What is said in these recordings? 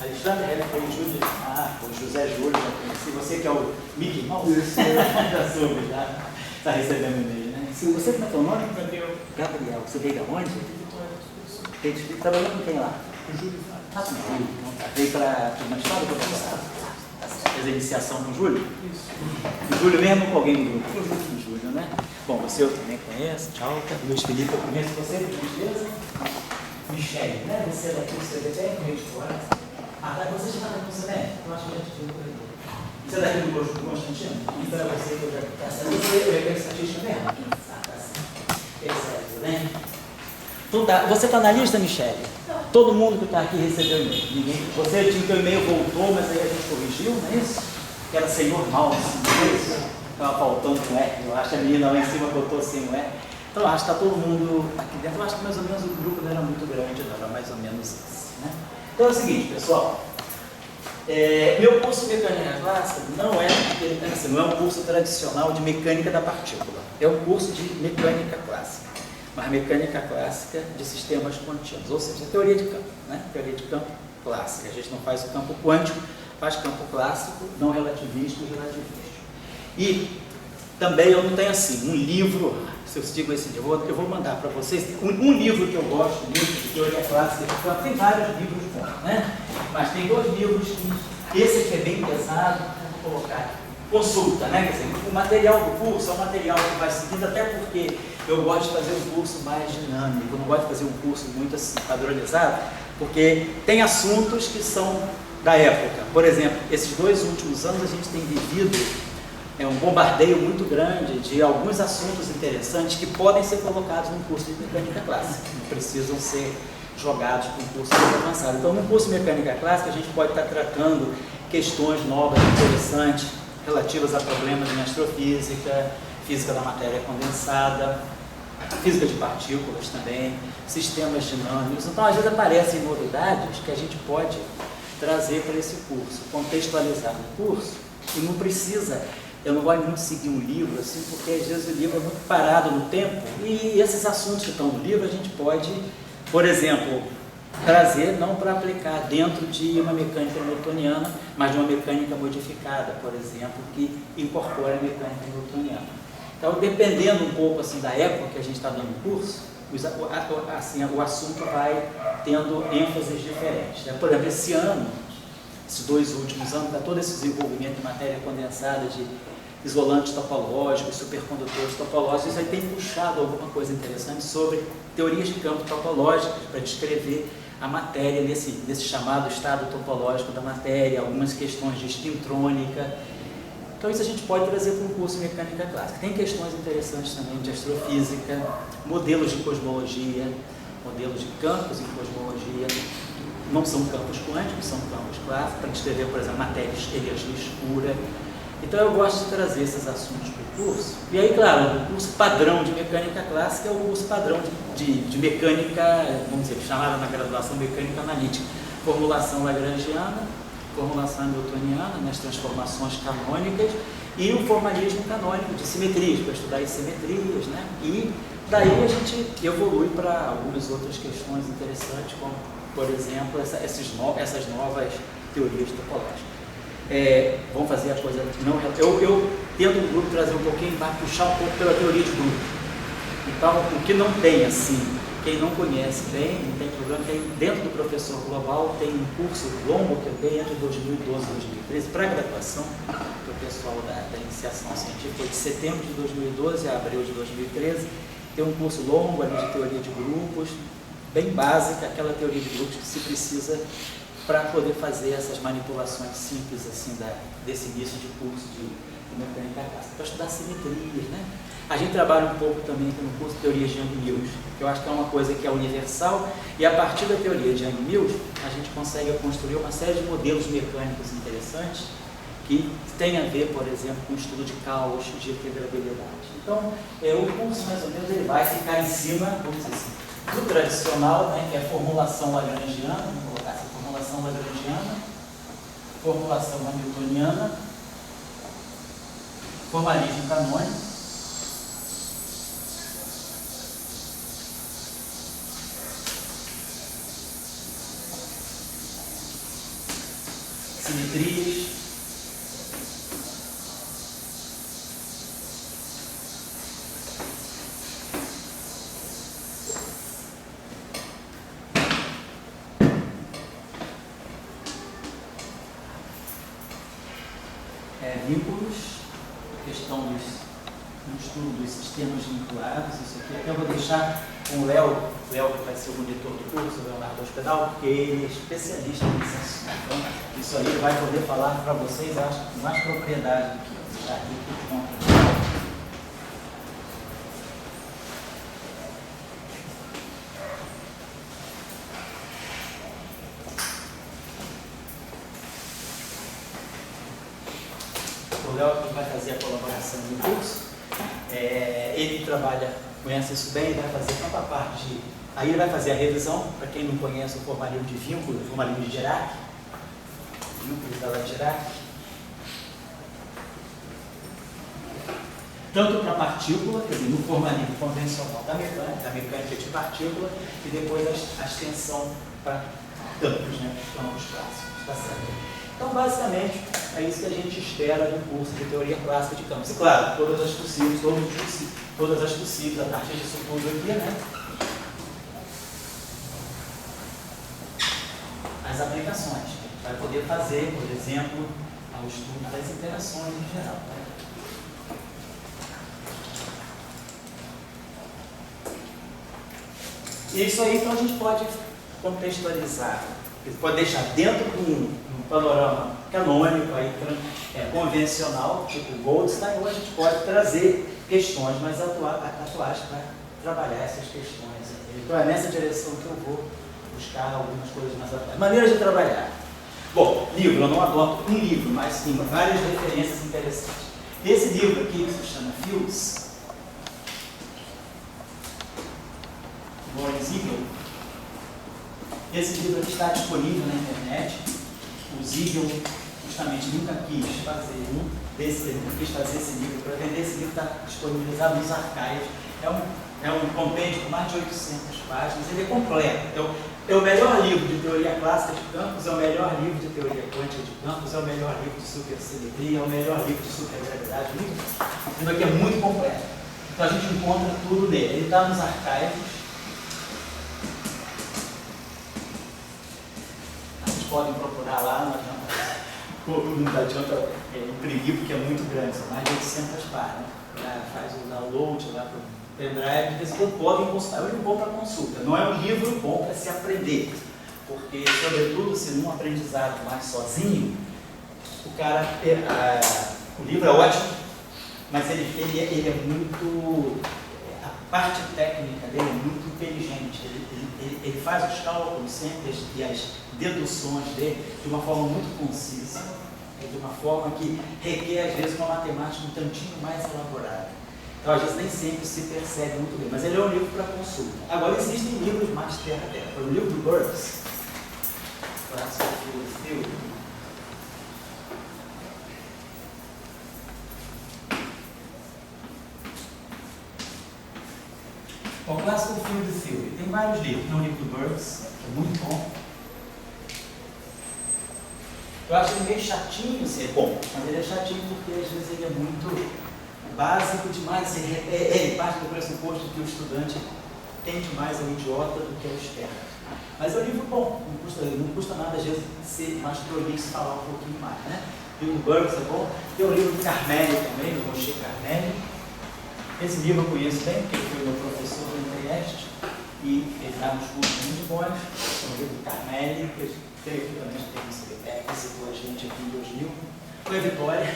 Alexandre, foi Júlio. Foi José Júlio, já conheci. Você que é o Mickey Mouse? Já soube, já. Está recebendo e-mail, né? Se você, como é teu nome? Gabriel. Gabriel. Você veio de onde? Trabalhando com quem lá? O Júlio. Veio para uma história para fez a iniciação com o Júlio? Isso. O Júlio mesmo ou com alguém do grupo? O Júlio, né? Bom, você eu também conheço. Tchau. Luiz Felipe, eu conheço você, por gentileza. Michele, né? Você é daqui do CBT, Rio de Fora. Você já está com o CBT? Eu acho que já te viu por aí. Você é daqui do Constantino? Então é você que eu já quero estatística mesmo. Percebe, né? Então tá. Você está na lista, Michele? Todo mundo que está aqui recebeu e-mail. Você tinha que o e-mail voltou, mas aí a gente corrigiu, não é isso? Que era Senhor Mouse, não é isso? Estava faltando um R. Eu acho que a menina lá em cima botou sem o R. Então eu acho que está todo mundo aqui dentro. Eu acho que mais ou menos o grupo não era muito grande, não, era mais ou menos esse, né? Então é o seguinte, pessoal. Meu curso de mecânica clássica não é um curso tradicional de mecânica da partícula. É um curso de mecânica clássica. Mas mecânica clássica de sistemas contínuos, ou seja, teoria de campo, né? Teoria de campo clássica. A gente não faz o campo quântico, faz campo clássico, não relativístico e relativístico. E também eu não tenho assim, um livro, se eu digo esse livro, eu vou mandar para vocês, um livro que eu gosto muito de teoria clássica de campo, tem vários livros bons, né? Mas tem dois livros que, esse aqui é bem pesado, vou colocar aqui. Consulta, né? Quer dizer, o material do curso é um material que vai seguindo, até porque eu gosto de fazer um curso mais dinâmico, eu não gosto de fazer um curso muito assim, padronizado, porque tem assuntos que são da época. Por exemplo, esses 2 últimos anos a gente tem vivido um bombardeio muito grande de alguns assuntos interessantes que podem ser colocados num curso de mecânica clássica, não precisam ser jogados para um curso mais avançado. Então, no curso de mecânica clássica, a gente pode estar tratando questões novas, interessantes, relativas a problemas em astrofísica, física da matéria condensada, física de partículas também, sistemas dinâmicos. Então, às vezes aparecem novidades que a gente pode trazer para esse curso, contextualizar no curso, e não precisa, eu não gosto muito de seguir um livro assim, porque às vezes o livro é muito parado no tempo, e esses assuntos que estão no livro a gente pode, por exemplo, trazer não para aplicar dentro de uma mecânica newtoniana, mas de uma mecânica modificada, por exemplo, que incorpora a mecânica newtoniana. Então, dependendo um pouco assim, da época que a gente está dando o curso, o assunto vai tendo ênfases diferentes, né? Por exemplo, esse ano, esses 2 últimos anos, está todo esse desenvolvimento de matéria condensada, de isolantes topológicos, supercondutores topológicos, isso aí tem puxado alguma coisa interessante sobre teorias de campo topológicas para descrever a matéria nesse chamado estado topológico da matéria, algumas questões de spintrônica. Então isso a gente pode trazer para um curso de mecânica clássica. Tem questões interessantes também de astrofísica, modelos de cosmologia, modelos de campos em cosmologia. Não são campos quânticos, são campos clássicos, para descrever, por exemplo, matéria, energia escura. Então eu gosto de trazer esses assuntos para o curso. E aí, claro, o curso padrão de mecânica clássica é o curso padrão de mecânica, vamos dizer, chamada na graduação mecânica analítica. Formulação lagrangiana, formulação newtoniana, nas transformações canônicas, e o formalismo canônico de simetrias, para estudar as simetrias, né? E daí a gente evolui para algumas outras questões interessantes, como, por exemplo, essas novas teorias topológicas. Vamos fazer a coisa não... Eu tento no grupo trazer um pouquinho, puxar um pouco pela teoria de grupo. Então, o que não tem assim, quem não conhece bem, não tem problema, dentro do Professor Global tem um curso longo que eu dei entre 2012 e 2013, para graduação, para o pessoal da iniciação científica, foi de setembro de 2012 a abril de 2013, tem um curso longo ali de teoria de grupos, bem básica, aquela teoria de grupos que se precisa para poder fazer essas manipulações simples assim, desse início de curso de mecânica clássica, para estudar simetrias, né? A gente trabalha um pouco também aqui no curso de teoria de Young-Mills, que eu acho que é uma coisa que é universal, e a partir da teoria de Young-Mills, a gente consegue construir uma série de modelos mecânicos interessantes que tem a ver, por exemplo, com o estudo de caos, de integrabilidade. Então, o curso, mais ou menos, ele vai ficar em cima, vamos dizer assim, do tradicional, né, que é a formulação lagrangiana, vamos colocar assim, formulação lagrangiana, formulação hamiltoniana, formalismo canônico, simetrias. Vínculos, questão do estudo dos sistemas vinculados, isso aqui até eu vou deixar com o Léo que vai ser o monitor do curso, o Leonardo Hospedal, porque ele é especialista nesse assunto. Então, isso aí ele vai poder falar para vocês, acho, com mais propriedade do que eu. Deixar aqui por conta. O Léo que vai fazer a colaboração do curso, ele trabalha, conhece isso bem, ele vai fazer tanta parte de... Aí ele vai fazer a revisão, para quem não conhece o formalismo de vínculo, o formalismo de Dirac, vínculo da Dirac. Tanto para a partícula, quer dizer, no formalismo convencional da mecânica de partícula, e depois a extensão para campos, né, campos clássicos, tá certo? Então, basicamente, é isso que a gente espera do curso de teoria clássica de campos. E, claro, todas as possíveis, a partir disso tudo aqui, né? As aplicações que a gente vai poder fazer, por exemplo, ao estudo das interações em geral. Né? Isso aí, então, a gente pode contextualizar, pode deixar dentro de um panorama canônico, aí, convencional, tipo Goldstein, ou a gente pode trazer questões mais atuais para trabalhar essas questões. Então é nessa direção que eu vou buscar algumas coisas mais atuais. Maneiras de trabalhar. Bom, livro, eu não adoto um livro, mas sim várias referências interessantes. Esse livro aqui, que se chama Fields, Boris Ziegel, esse livro aqui está disponível na internet. O Ziegel justamente nunca quis fazer esse livro para vender. Esse livro está disponibilizado nos arquivos. É um compêndio com mais de 800 páginas, ele é completo. Então, é o melhor livro de teoria clássica de campos, é o melhor livro de teoria quântica de campos, é o melhor livro de supersimetria, é o melhor livro de supergravidade. O livro aqui é muito completo. Então a gente encontra tudo nele. Ele está nos arquivos. Podem procurar lá, não adianta imprimir porque é muito grande, são mais de 800 páginas. Faz o download lá para o pendrive, de vez em quando podem consultar. É um livro bom para consulta, não é um livro bom para se aprender, porque, sobretudo, se num aprendizado mais sozinho, o livro é ótimo, mas ele é muito. A parte técnica dele é muito inteligente, ele faz os cálculos sempre e as deduções dele de uma forma muito concisa, de uma forma que requer, às vezes, uma matemática um tantinho mais elaborada. Então, às vezes, nem sempre se percebe muito bem, mas ele é um livro para consulta. Agora, existem livros mais terra-terra. O livro do Burks, Classical Field Theory, o Classical Field Theory tem vários livros. Tem um livro do Burks, que é muito bom. Eu acho ele meio chatinho, assim, é bom, mas ele é chatinho porque às vezes ele é muito básico demais, ele parte do pressuposto que o estudante tende mais ao idiota do que ao esperto. Mas é um livro bom, não custa nada às vezes ser mais prolixo, falar um pouquinho mais, né? O livro do Burks é bom, tem o livro do Carmelli também, do Moshe Carmelli. Esse livro eu conheço bem, porque ele foi meu professor no Trieste e ele dá uns cursos muito bons. É o livro do Carmelli, que definitivamente tem um CBPEC, que citou a gente aqui em 2000. Foi a Vitória,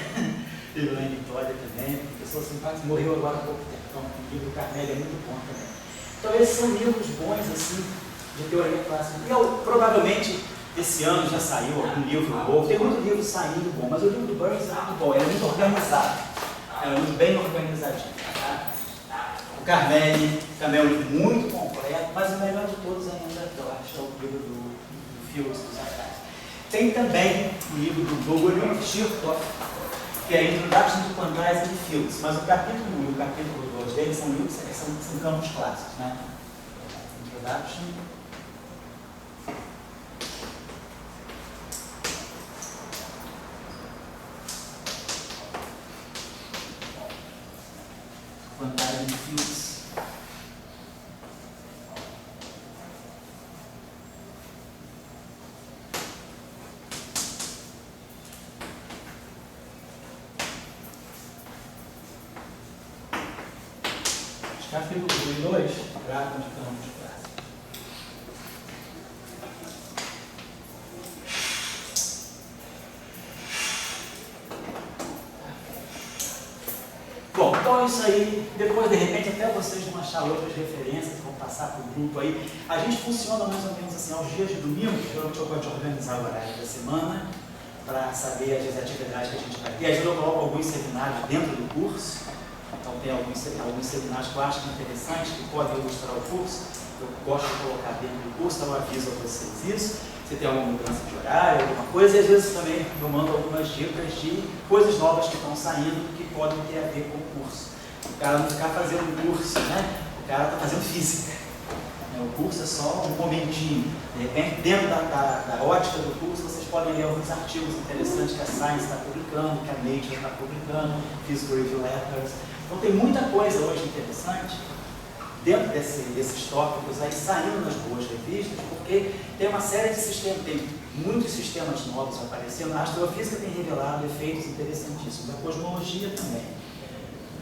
teve lá em Vitória também, pessoa simpática, morreu agora há pouco tempo. Então, o livro do Carmelli é muito bom também. Então, esses são livros bons, assim, de teoria clássica. E provavelmente, esse ano já saiu algum livro bom. Tem muito livro saindo bom, mas o livro do Burns é muito bom, ele é muito organizado. É muito bem organizadinho. Tá? O Carmelli também é um livro muito completo, mas o melhor de todos ainda, eu acho, é o livro do Fields dos Atrás. Tem também o livro do Gogolin Chertoff, que é a Introduction to Quantizing Fields, mas o capítulo 1 e o capítulo 2 deles são livros, são campos clássicos, né? Introduction Imagine Fields. Capítulo 2, gráfico de campo de classe. Bom, então isso aí, depois de repente até vocês vão achar outras referências, vão passar para o grupo aí. A gente funciona mais ou menos assim, aos dias de domingo, geralmente eu gosto de organizar o horário da semana, para saber as atividades que a gente vai ter. Às vezes eu coloco alguns seminários dentro do curso. Então tem alguns seminários que eu acho interessantes, que podem ilustrar o curso. Eu gosto de colocar dentro do curso, então eu aviso a vocês isso. Se tem alguma mudança de horário, alguma coisa, e às vezes também eu mando algumas dicas de coisas novas que estão saindo que podem ter a ver com o curso. O cara não ficar fazendo curso, né? O cara está fazendo física. O curso é só um momentinho. De repente, dentro da ótica do curso, vocês podem ler alguns artigos interessantes que a Science está publicando, que a Nature está publicando, Physical Review Letters. Então tem muita coisa hoje interessante dentro desses tópicos aí saindo nas boas revistas, porque tem uma série de sistemas, tem muitos sistemas novos aparecendo. A astrofísica tem revelado efeitos interessantíssimos, a cosmologia também.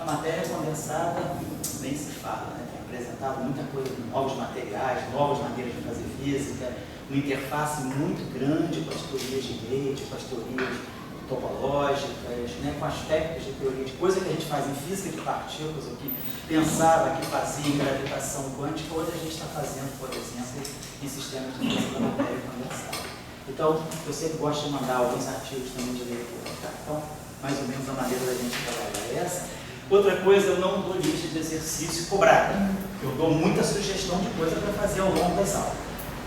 A matéria condensada nem se fala, né? Tem apresentado muita coisa de novos materiais, novas maneiras de fazer física, uma interface muito grande com as teorias de Leite, com as teorias topológicas, né, com aspectos de teoria de coisa que a gente faz em física de partículas, o que pensava que fazia em gravitação quântica, hoje a gente está fazendo, por exemplo, em sistemas de física da matéria condensada. Então, eu sempre gosto de mandar alguns artigos também de leitura. Tá? Então, mais ou menos a maneira da gente trabalhar é essa. Outra coisa, eu não dou lista de exercício cobrada. Eu dou muita sugestão de coisa para fazer ao longo das aulas.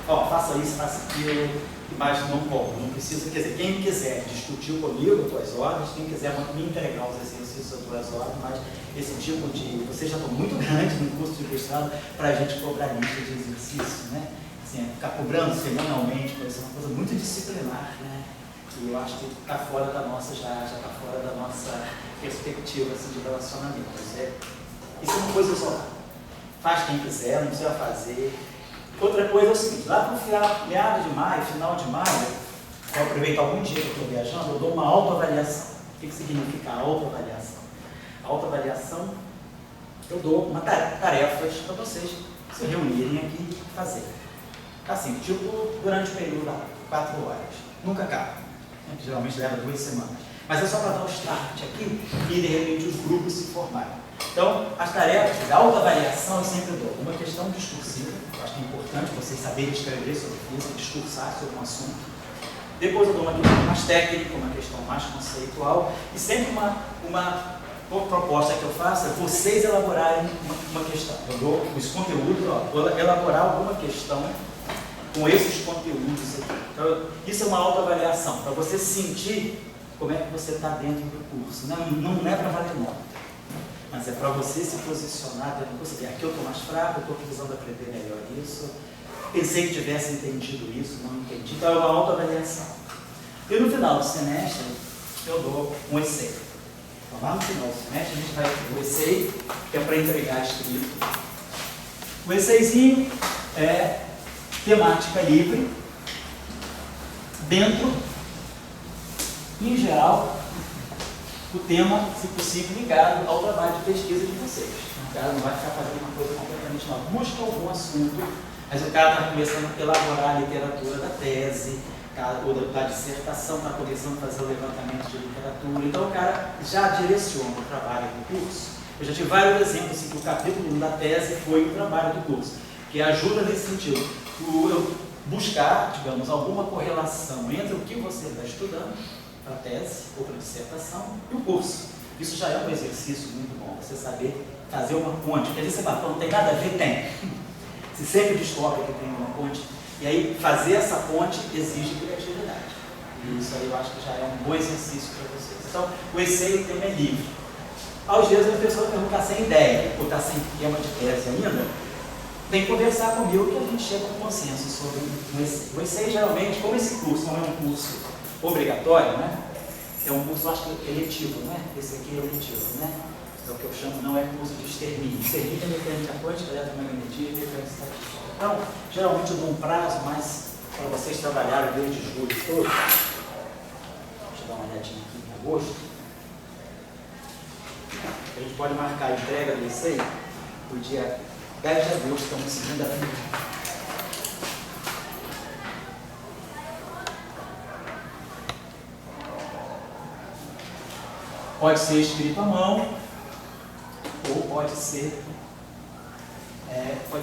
Ó, faça isso, faça aquilo, mas não cobro, não precisa. Quer dizer, quem quiser discutir comigo as tuas horas, quem quiser me entregar os exercícios as tuas horas, mas esse tipo de. Vocês já estão muito grandes no curso de ilustrado para a gente cobrar lista de exercício, né? Assim, ficar cobrando semanalmente, isso é uma coisa muito disciplinar, né? E eu acho que está fora da nossa, já está fora da nossa perspectiva assim, de relacionamento. Isso é uma coisa isolada. Faz quem quiser, não precisa fazer. Outra coisa é o seguinte, lá para o meados de maio, final de maio, eu aproveito algum dia que eu estou viajando, eu dou uma autoavaliação. O que significa autoavaliação? Autoavaliação, eu dou tarefas para vocês se reunirem aqui e fazer. Assim, tipo, durante o período lá, 4 horas. Nunca acaba. Geralmente leva 2 semanas. Mas é só para dar o start aqui e de repente os grupos se formarem. Então, as tarefas de autoavaliação eu sempre dou. Uma questão discursiva, eu acho que é importante vocês saberem escrever sobre física, discursar sobre um assunto. Depois eu dou uma questão mais técnica, uma questão mais conceitual. E sempre uma proposta que eu faço é vocês elaborarem uma questão. Eu dou os conteúdos, vou elaborar alguma questão com esses conteúdos aqui. Então, isso é uma autoavaliação, para você sentir como é que você está dentro do curso. Não é para valer nota. Mas é para você se posicionar dentro do curso. Aqui eu estou mais fraco, eu estou precisando aprender melhor isso. Pensei que tivesse entendido isso, não entendi. Então é uma autoavaliação. E no final do semestre, eu dou um essay. Então lá no final do semestre, a gente vai ter o essay, que é para entregar escrito. O essayzinho é temática livre, dentro, em geral, o tema, se possível, ligado ao trabalho de pesquisa de vocês. O cara não vai ficar fazendo uma coisa completamente nova. Busca algum assunto, mas o cara está começando a elaborar a literatura da tese, ou da dissertação, está começando a fazer o levantamento de literatura. Então o cara já direciona o trabalho do curso. Eu já tive vários exemplos assim, que o capítulo 1 da tese foi o trabalho do curso, que ajuda nesse sentido. Eu buscar, digamos, alguma correlação entre o que você está estudando, para a tese ou para a dissertação, e o curso. Isso já é um exercício muito bom, você saber fazer uma ponte. Quer dizer, você fala, não tem nada a ver? Tem. Você sempre descobre que tem uma ponte, e aí fazer essa ponte exige criatividade. E isso aí eu acho que já é um bom exercício para vocês. Então, o essay, o tema é livre. Às vezes a pessoa está sem ideia, ou está sem tema de tese ainda, tem que conversar comigo que a gente chega a um consenso sobre o essay. O essay, geralmente, como esse curso não é um curso obrigatório, né? É um curso, acho que eletivo, né? Esse aqui é eletivo, né? É o que eu chamo, não é curso de extermínio. Extermínio é mecânica quântica, eletromagnetismo e mecânica estatística. Então, geralmente eu dou um prazo mais para vocês trabalharem desde julho todo. Deixa eu dar uma olhadinha aqui em agosto. A gente pode marcar a entrega do ICEI para o dia 10 de agosto, que é uma segunda-feira. Pode ser escrito à mão, ou pode ser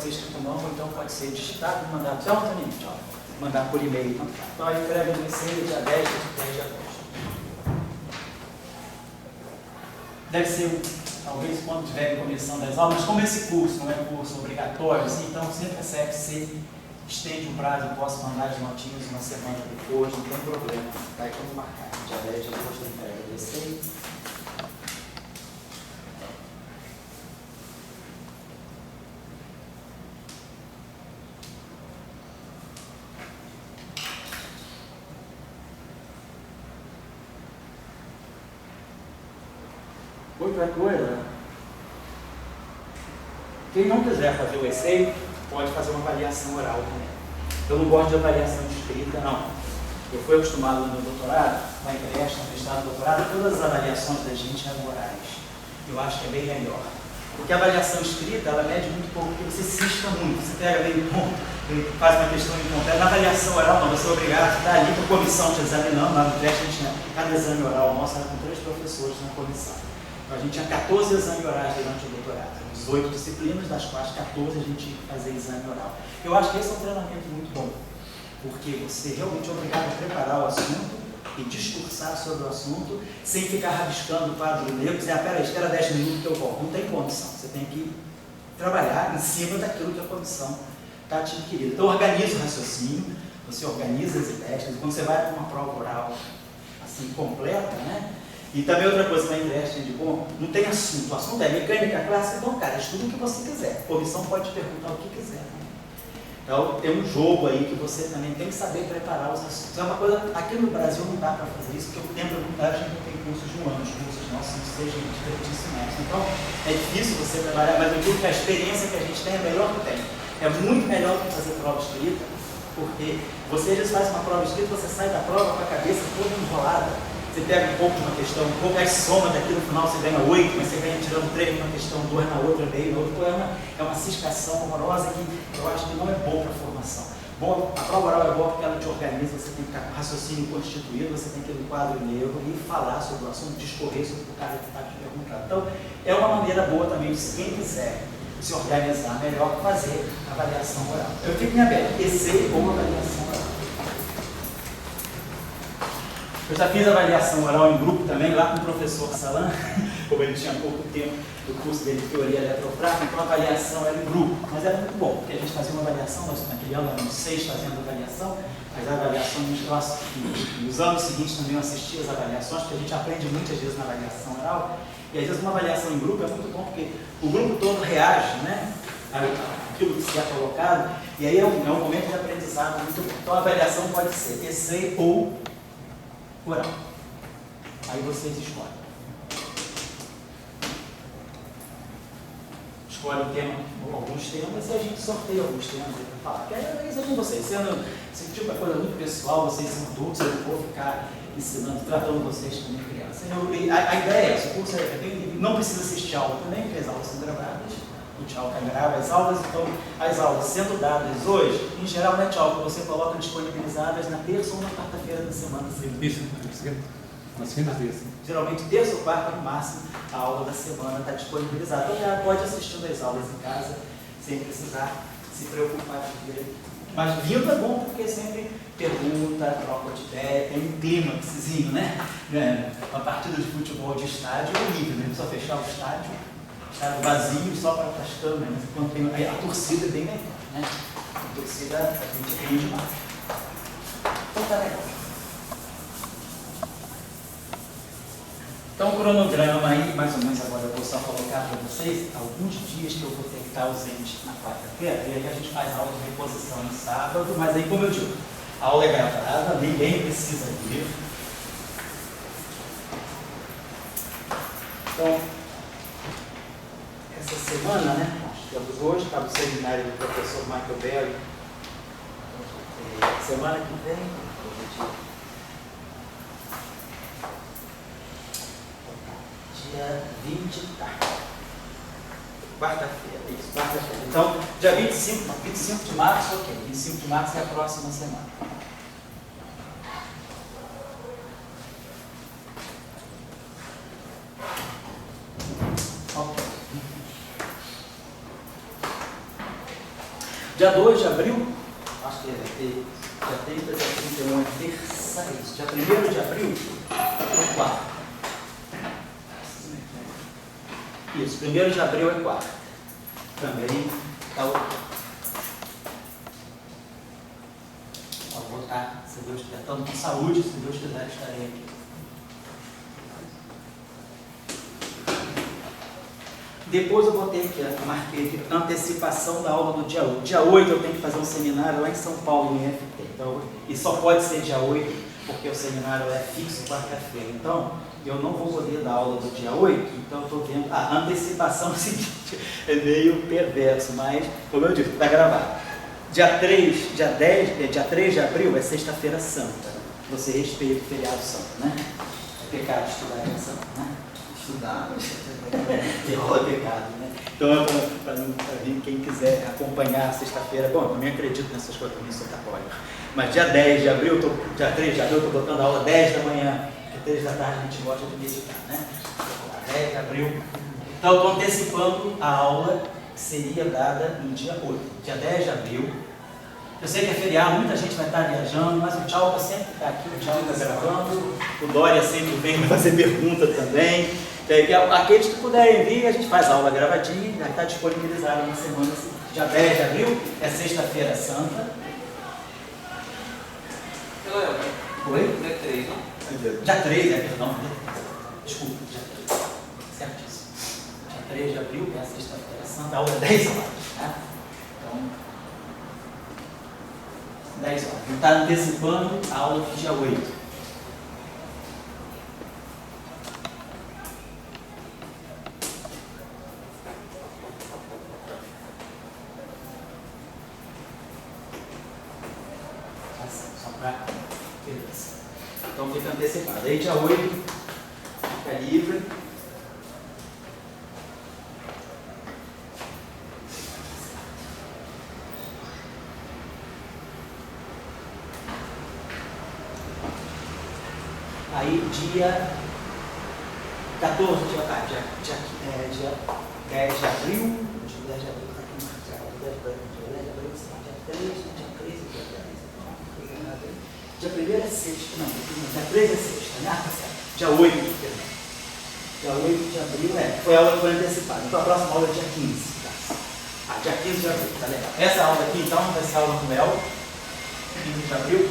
escrito à mão, ou então pode ser digitado e mandado. Tchau, Toninho, tchau. Mandar por e-mail. Então a entrega do ICEI é dia 10 de agosto. Deve ser, talvez, quando estiver em comissão das aulas, como esse curso não é curso obrigatório, assim, então sempre a CFC estende o prazo e posso mandar as notinhas uma semana depois, não tem problema. Tá aí como marcar. Dia 10 de agosto a entrega do ICEI. Outra coisa, quem não quiser fazer o ECEI, pode fazer uma avaliação oral também. Eu não gosto de avaliação escrita, não. Eu fui acostumado no meu doutorado, na creche, no mestrado, doutorado, todas as avaliações da gente eram orais. Eu acho que é bem melhor. Porque a avaliação escrita, ela mede muito pouco, porque você cisca muito, você pega meio ponto, faz uma questão incompleta. Na avaliação oral, não, você é obrigado a estar ali com a comissão te examinando, lá no creche a gente, cada exame oral nosso era com 3 professores na comissão. Então, a gente tinha 14 exames orais durante o doutorado, 18 disciplinas, das quais 14 a gente tinha que fazer exame oral. Eu acho que esse é um treinamento muito bom, porque você realmente é obrigado a preparar o assunto e discursar sobre o assunto, sem ficar rabiscando o quadro negro, dizer, peraí, espera 10 minutos que eu volto. Não tem condição, você tem que trabalhar em cima daquilo que a comissão está te inquirindo. Então, organiza o raciocínio, você organiza as ideias, quando você vai para uma prova oral assim, completa, né? E também outra coisa que na internet é de bom, não tem assunto. O assunto é mecânica clássica, então, cara, estuda o que você quiser. A comissão pode te perguntar o que quiser. Né? Então, tem um jogo aí que você também tem que saber preparar os assuntos. É uma coisa, aqui no Brasil não dá para fazer isso, porque o tempo a gente não tem cursos de um ano, os cursos nossos são 6 semestres. Então, é difícil você trabalhar, mas eu digo que a experiência que a gente tem é melhor que tem. É muito melhor que fazer prova escrita, porque você às vezes faz uma prova escrita, você sai da prova com a cabeça toda enrolada. Você pega um pouco de uma questão, um pouco, aí soma daquilo, no final você ganha 8, mas você ganha tirando 3 numa questão, 2 na outra, meio na outra. Então é uma ciscação amorosa que eu acho que não é bom para a formação. Bom, a prova oral é boa porque ela te organiza, você tem que ficar com raciocínio constituído, você tem que ir no quadro negro e falar sobre o assunto, discorrer sobre o cara que está te perguntando. Então, é uma maneira boa também de quem quiser se organizar melhor fazer a avaliação oral. Eu fico em aberto, ECEI ou avaliação oral. Eu já fiz avaliação oral em grupo também, lá com o professor Salan, como ele tinha pouco tempo do curso dele de teoria eletrofrágil, então a avaliação era em grupo, mas era muito bom, porque a gente fazia uma avaliação, nós naquele ano éramos 6 fazendo avaliação, mas a avaliação nos anos seguintes também eu assistia as avaliações, porque a gente aprende muitas vezes na avaliação oral, e às vezes uma avaliação em grupo é muito bom, porque o grupo todo reage, né? Aquilo que se é colocado, e aí é um momento de aprendizado muito bom. Então a avaliação pode ser ECEI ou oral. Aí vocês escolhem. Escolhe o tema, alguns temas, e a gente sorteia alguns temas para falar. Que é isso com vocês. Se tipo é coisa muito pessoal, vocês são adultos, eu não vou ficar ensinando, tratando vocês como crianças. A ideia é essa, o curso não precisa assistir aula também, porque as aulas são gravadas. O Tchalka grava as aulas, então as aulas sendo dadas hoje, em geral não é Tchalka, você coloca disponibilizadas na terça ou na quarta-feira da semana seguinte. Isso, na segunda terça. Geralmente terça ou quarta no máximo, a aula da semana está disponibilizada. Então já pode assistir as aulas em casa, sem precisar se preocupar de ver. Mas vindo é bom porque sempre pergunta, troca de ideia, tem um clímaxzinho, né? Uma partida de futebol de estádio é horrível, né? Só fechar o estádio vazio só para as câmeras, enquanto tem a torcida é bem melhor, né? A torcida a gente rende mais. Então tá legal. Então o cronograma aí, mais ou menos agora eu vou só colocar para vocês alguns dias que eu vou ter que estar ausente na quarta-feira, e aí a gente faz aula de reposição no sábado, mas aí como eu digo, a aula é gravada, ninguém precisa vir. Então, semana, né? Nós temos hoje, está no seminário do professor Michael Berry. Semana que vem, dia 20, quarta-feira, isso, quarta-feira. Então, dia 25 de março, ok. 25 de março é a próxima semana. Ok. Dia 2 de abril, acho que vai ter dia 30, dia 31 é terça, isso. Dia 1º de abril, é quarta. Isso, 1º de abril é quarta. Também está o. Vou estar, se Deus quiser, estando com saúde, se Deus quiser, estarei aqui. Depois eu botei aqui, marquei aqui, antecipação da aula do dia 8. Dia 8 eu tenho que fazer um seminário lá em São Paulo, no IFT. Então, e só pode ser dia 8, porque o seminário é fixo quarta-feira. Então, eu não vou poder dar aula do dia 8, então eu estou vendo. A antecipação é o seguinte, é meio perverso, mas, como eu disse, está gravado. Dia 3 de abril é sexta-feira santa. Você respeita o feriado santo, né? É pecado estudar em santo, né? Estudar, é pecado, né? Então, para mim, quem quiser acompanhar sexta-feira, bom, eu também acredito nessas coisas, também sou católico. Mas dia 10 de abril, dia 3 de abril, eu estou botando a aula 10 da manhã, porque 3 da tarde a gente gosta de meditar, né? 10 de abril. Então, eu estou antecipando a aula que seria dada no dia 8, dia 10 de abril. Eu sei que é feriado, muita gente vai estar viajando, mas o Tchau sempre está aqui, o Tchau está gravando, o Dória sempre vem fazer pergunta também. Aqueles que puderem vir, a gente faz a aula gravadinha, já está disponibilizada na semana seguinte. Dia 10 de abril é sexta-feira santa. Oi? Dia 3, não? Dia 3, perdão. Desculpa, dia 3. Certíssimo. Dia 3 de abril é a sexta-feira santa, a aula é 10 horas. Tá? Então, 10 horas. Vou estar antecipando a aula do dia 8. Só para. Beleza. Então fica antecipado. Aí dia 8 fica livre. Aí dia 14 dia 10 de abril, dia 10 de abril, está aqui marcado, dia 10 de abril, dia 3, dia 13, dia 1º é sexta, não, dia 13 é sexta, né? Ah, tá certo. Dia 8, perdão. Dia 8 de abril, foi a aula que foi antecipada. Então a próxima aula é dia 15. Tá? Dia 15 de abril, tá legal. Essa aula aqui, então, vai ser a aula do Léo, 15 de abril.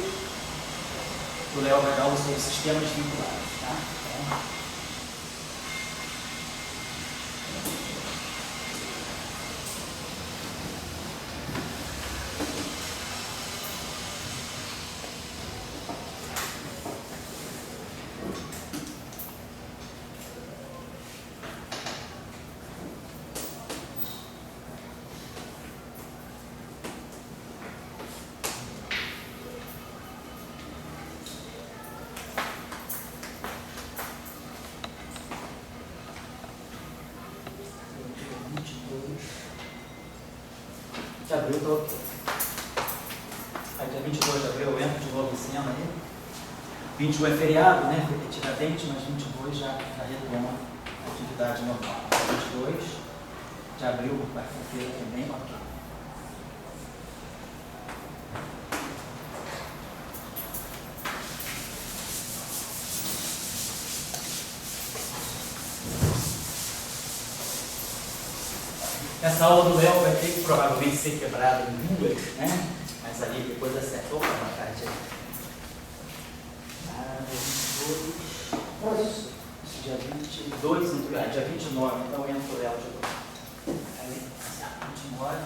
O Léo vai dar aula sobre sistemas vinculados, tá? Então, de abril está ok. Aí dia 22 de abril eu entro de novo em cena aí. 21 é feriado, né? Repetidamente, mas 22 já retoma a atividade normal. 22 de abril, quarta-feira também, ok. Essa aula do Léo vai ter que provavelmente ser quebrada em duas, né? Mas aí depois acertou para uma tarde aí. 22. Isso, dia 22, dia 29, então entra o Léo de novo. Aí, 29.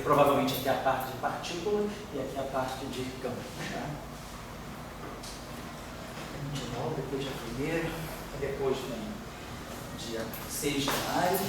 provavelmente aqui é a parte de partículas e aqui é a parte de campo. Tá? 29, depois dia 1º, depois vem dia 6 de maio.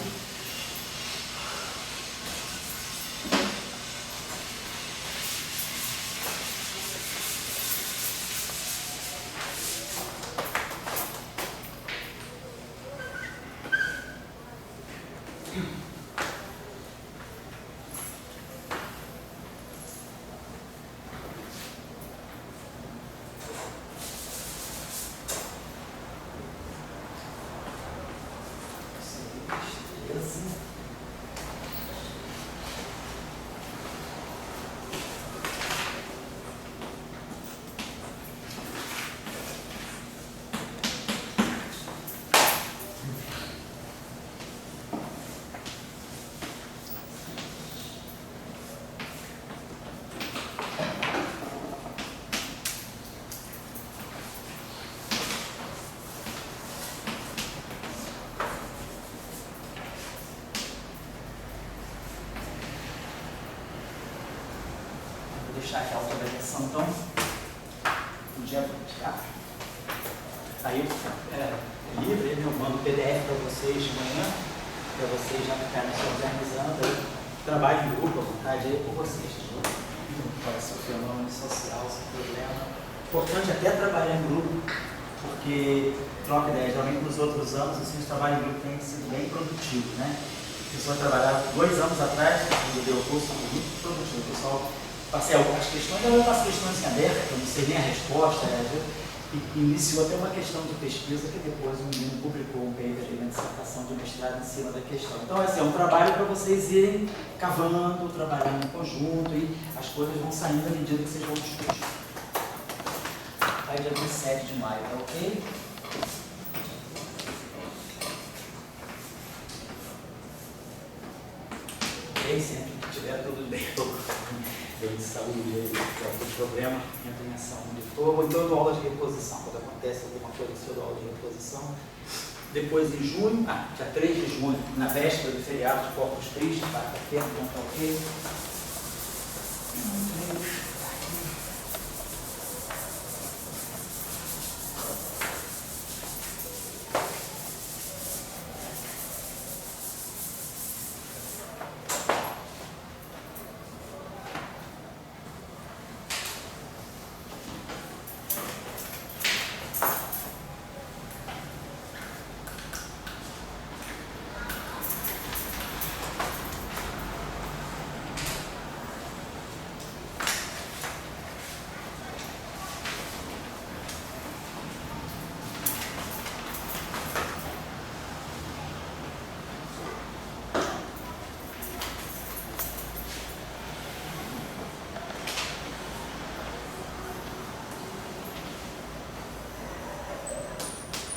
Deixar aqui a autorização então no dia 20, tá? Aí é livre, eu mando o PDF para vocês de manhã, para vocês já ficarem se organizando aí. Trabalho em grupo, à vontade aí por vocês, tá? Não pode ser um fenômeno social, sem problema. Importante até trabalhar em grupo, porque troca ideia, geralmente nos outros anos, assim, os trabalhos em grupo têm sido bem produtivos, né? A pessoa trabalhava 2 anos atrás, quando deu o curso, foi muito produtivo. O pessoal passei algumas questões, eu passo questões em aberto, eu não sei nem a resposta, e iniciou até uma questão de pesquisa que depois um menino publicou um paper na dissertação de mestrado em cima da questão. Então, assim, é um trabalho para vocês irem cavando, trabalhando em conjunto, e as coisas vão saindo à medida que vocês vão discutir. Aí, dia 27 de maio, tá ok? Ok, sempre que tiver tudo bem. De saúde, qualquer problema, entra em ação monitor, ou então eu dou aula de reposição, quando acontece alguma coisa, eu dou aula de reposição. Depois em junho, dia 3 de junho, na véspera do feriado de Corpus Christi, quarta-feira, então tá ok.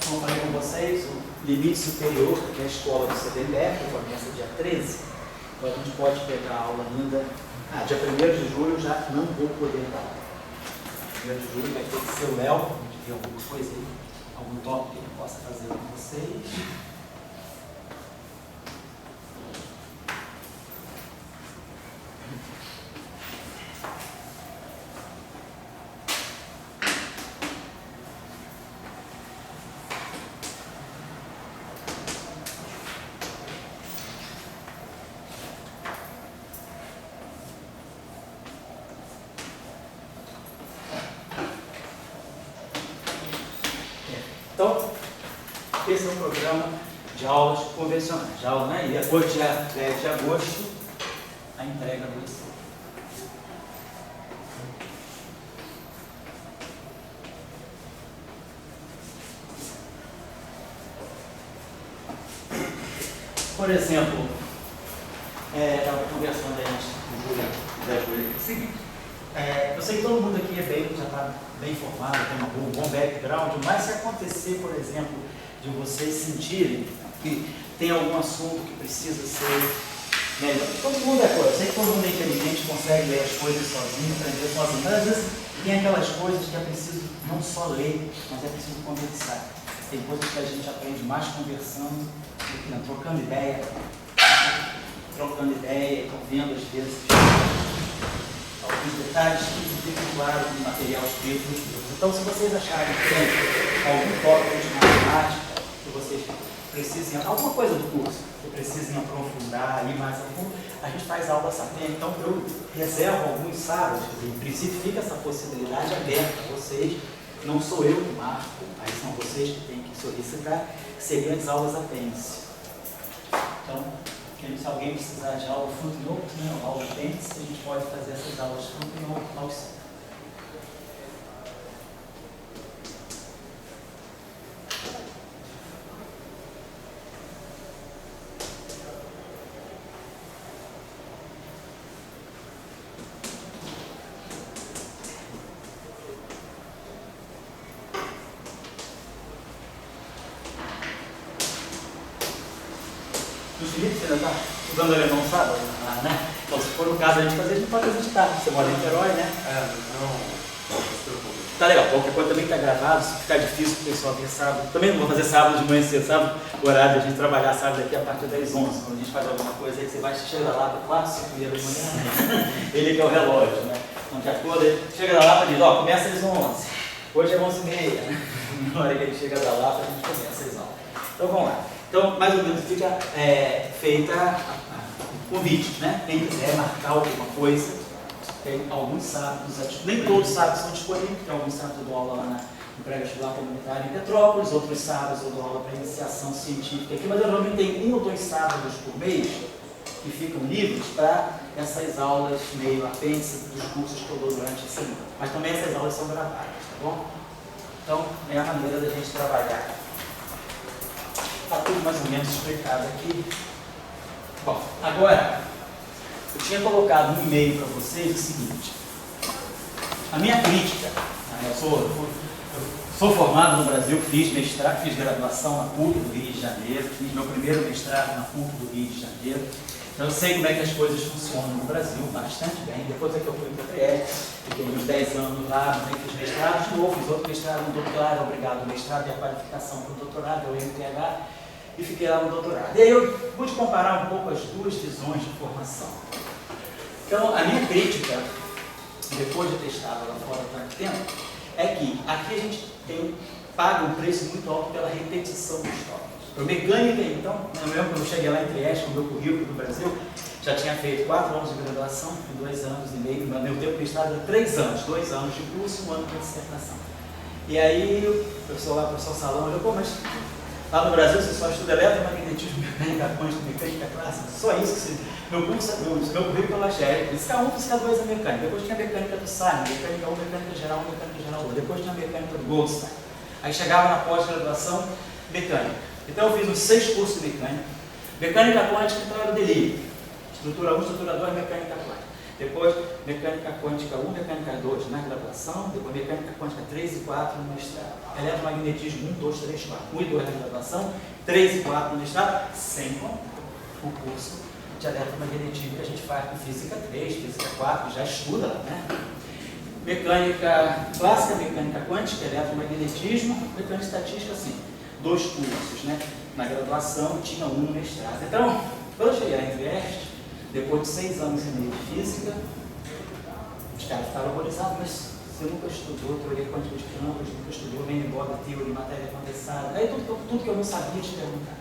Como eu falei com vocês, o limite superior, que é a escola do CDMF, que começa dia 13, então a gente pode pegar a aula ainda. Dia 1º de julho já não vou poder dar aula. 1º de julho vai ter que ser o Léo, a gente vê alguma coisa aí, algum tópico que ele possa fazer com vocês. Então, esse é um programa de aulas convencionais. De aula, né? E depois, dia 10 de agosto, a entrega do ensino. Por exemplo, estava conversando aí antes com o Júlio, seguinte. Eu sei que todo mundo aqui já está bem formado, tem um bom background, mas se acontecer, por exemplo, de vocês sentirem que tem algum assunto que precisa ser melhor. Todo mundo eu sei que todo mundo é inteligente, consegue ler as coisas sozinho, aprender sozinho, mas às vezes tem aquelas coisas que é preciso não só ler, mas é preciso conversar. Tem coisas que a gente aprende mais conversando do que não, trocando ideia. trocando ideia, estão vendo às vezes alguns detalhes que individuaram no material escrito nos livros. Então, se vocês acharem que tem algum tópico de matemática que vocês precisem, alguma coisa do curso que precisem aprofundar, ir mais a fundo, a gente faz aula satélite. Então, eu reservo alguns sábados, em princípio fica essa possibilidade aberta a vocês. Não sou eu que marco, mas são vocês que têm que solicitar, que seriam as aulas apêndice. Então, se alguém precisar de aula frontal, né, aula apêndice, a gente pode fazer essas aulas frontal ao centro. O Felipe ainda está estudando alemão, sabe? Né? Então, se for o caso a gente fazer, a gente pode fazer de tarde. Você mora em Niterói, né? Não. Tá legal, qualquer coisa também está gravado, se ficar difícil o pessoal ver sábado. Também não vou fazer sábado de manhã cedo, sábado, o horário de a gente trabalhar sábado aqui a partir das 11. Quando a gente faz alguma coisa aí, você vai chegar lá para 4, 5 da manhã, ele que é o relógio, né? Não de acordo, ele chega da Lapa e diz, ó, começa às 11. Hoje é 11h30, né? Na hora que ele chega da Lapa, a gente começa às 11. Então vamos lá. Então, mais ou menos fica feita o convite, né? Quem quiser marcar alguma coisa, tem alguns sábados, nem todos os sábados são disponíveis, porque alguns sábados eu dou aula lá no pré-vestibular comunitário em Petrópolis, outros sábados eu dou aula para iniciação científica aqui, mas eu normalmente tenho 1 ou 2 sábados por mês que ficam livres para essas aulas meio apêndice dos cursos que eu dou durante a semana. Mas também essas aulas são gravadas, tá bom? Então, é a maneira da gente trabalhar. Está tudo mais ou menos explicado aqui. Bom, agora, eu tinha colocado no e-mail para vocês o seguinte. A minha crítica, né, eu sou formado no Brasil, fiz mestrado, fiz graduação na PUC do Rio de Janeiro, fiz meu primeiro mestrado na PUC do Rio de Janeiro. Então eu sei como é que as coisas funcionam no Brasil bastante bem. Depois é que eu fui para a PE, fiquei uns 10 anos lá, também fiz mestrado de novo, fiz outro mestrado no doutorado, obrigado, o mestrado e a qualificação para o doutorado, é o MPH. E fiquei lá no doutorado. E aí eu pude comparar um pouco as duas visões de formação. Então, a minha crítica, depois de ter estado lá fora há tanto tempo, é que aqui a gente paga um preço muito alto pela repetição dos tópicos. Para mecânica, então, eu lembro quando eu cheguei lá em Trieste com o meu currículo do Brasil, já tinha feito 4 anos de graduação, em 2 anos e meio, no meu tempo de estado era 3 anos, 2 anos de curso, 1 ano de dissertação. E aí, o professor Salão olhou, pô, mas lá no Brasil você só estuda eletromagnetismo, mecânica quântica, mecânica clássica, só isso que você... Meu currículo é cheio. Física 1, física 2 é mecânica. Depois tinha a mecânica do Simon, mecânica 1, mecânica geral 1, mecânica geral 2. Depois tinha a mecânica do Goldstein. Aí chegava na pós-graduação, mecânica. Então eu fiz uns 6 cursos de mecânica. Mecânica quântica, então era o delírio. Estrutura 1, estrutura 2, mecânica quântica. Depois, mecânica quântica 1, mecânica 2 na graduação. Depois, mecânica quântica 3 e 4 no mestrado. Eletromagnetismo 1, 2, 3, 4. 1 e 2 na graduação, 3 e 4 no mestrado, sem contar o curso de eletromagnetismo que a gente faz com física 3, física 4, já estuda lá, né? Mecânica clássica, mecânica quântica, eletromagnetismo, mecânica estatística, assim, 2 cursos, né? Na graduação tinha 1 no mestrado. Então, quando eu cheguei lá em Trieste, depois de 6 anos e meio de física, os caras ficaram horrorizados, mas você nunca estudou teoria quântica de campos, nunca estudou Reinbold Theory, matéria condensada, aí tudo que eu não sabia te perguntar.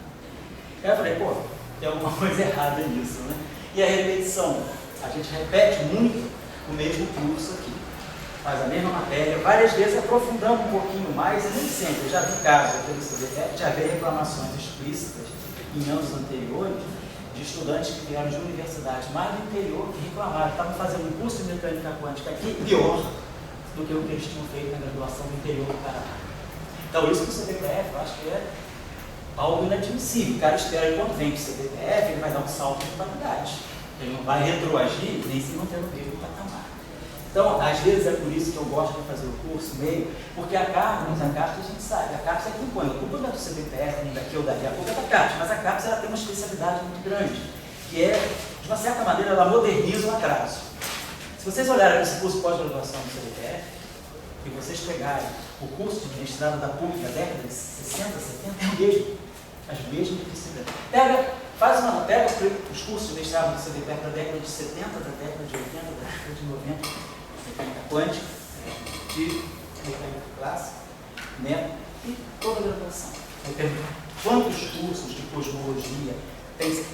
Aí eu falei, pô, tem alguma coisa errada nisso, né? E a repetição, a gente repete muito o mesmo curso aqui, faz a mesma matéria, várias vezes aprofundando um pouquinho mais, e nem sempre, eu já vi casos aqui no CDF, já vi reclamações explícitas em anos anteriores, de estudantes que vieram de universidades mais do interior que reclamaram, estavam fazendo um curso de mecânica quântica aqui pior do que o que eles tinham feito na graduação do interior do Paraná. Então isso que o CDF, eu acho que é algo inadmissível. O cara espera que quando vem para o CDF, ele vai dar um salto de qualidade. Ele não vai retroagir nem se manter no mesmo patamar. Então, às vezes é por isso que eu gosto de fazer o curso meio, porque a CAPES a gente sabe, a CAPES é quem põe, a culpa não é do CBPF, nem daqui ou dali, a culpa é da CAPES, mas a CAPES ela tem uma especialidade muito grande, que é, de uma certa maneira, ela moderniza o atraso. Se vocês olharem esse curso pós-graduação do CBPF, e vocês pegarem o curso de mestrado da PUC da década de 60, 70, é o mesmo, as mesmas disciplinas. Pega pega os cursos de mestrado que você vê perto da década de 70, da década de 80, da década de 90, mecânica quântica, de mecânica clássica, né? E toda a graduação. Quantos cursos de cosmologia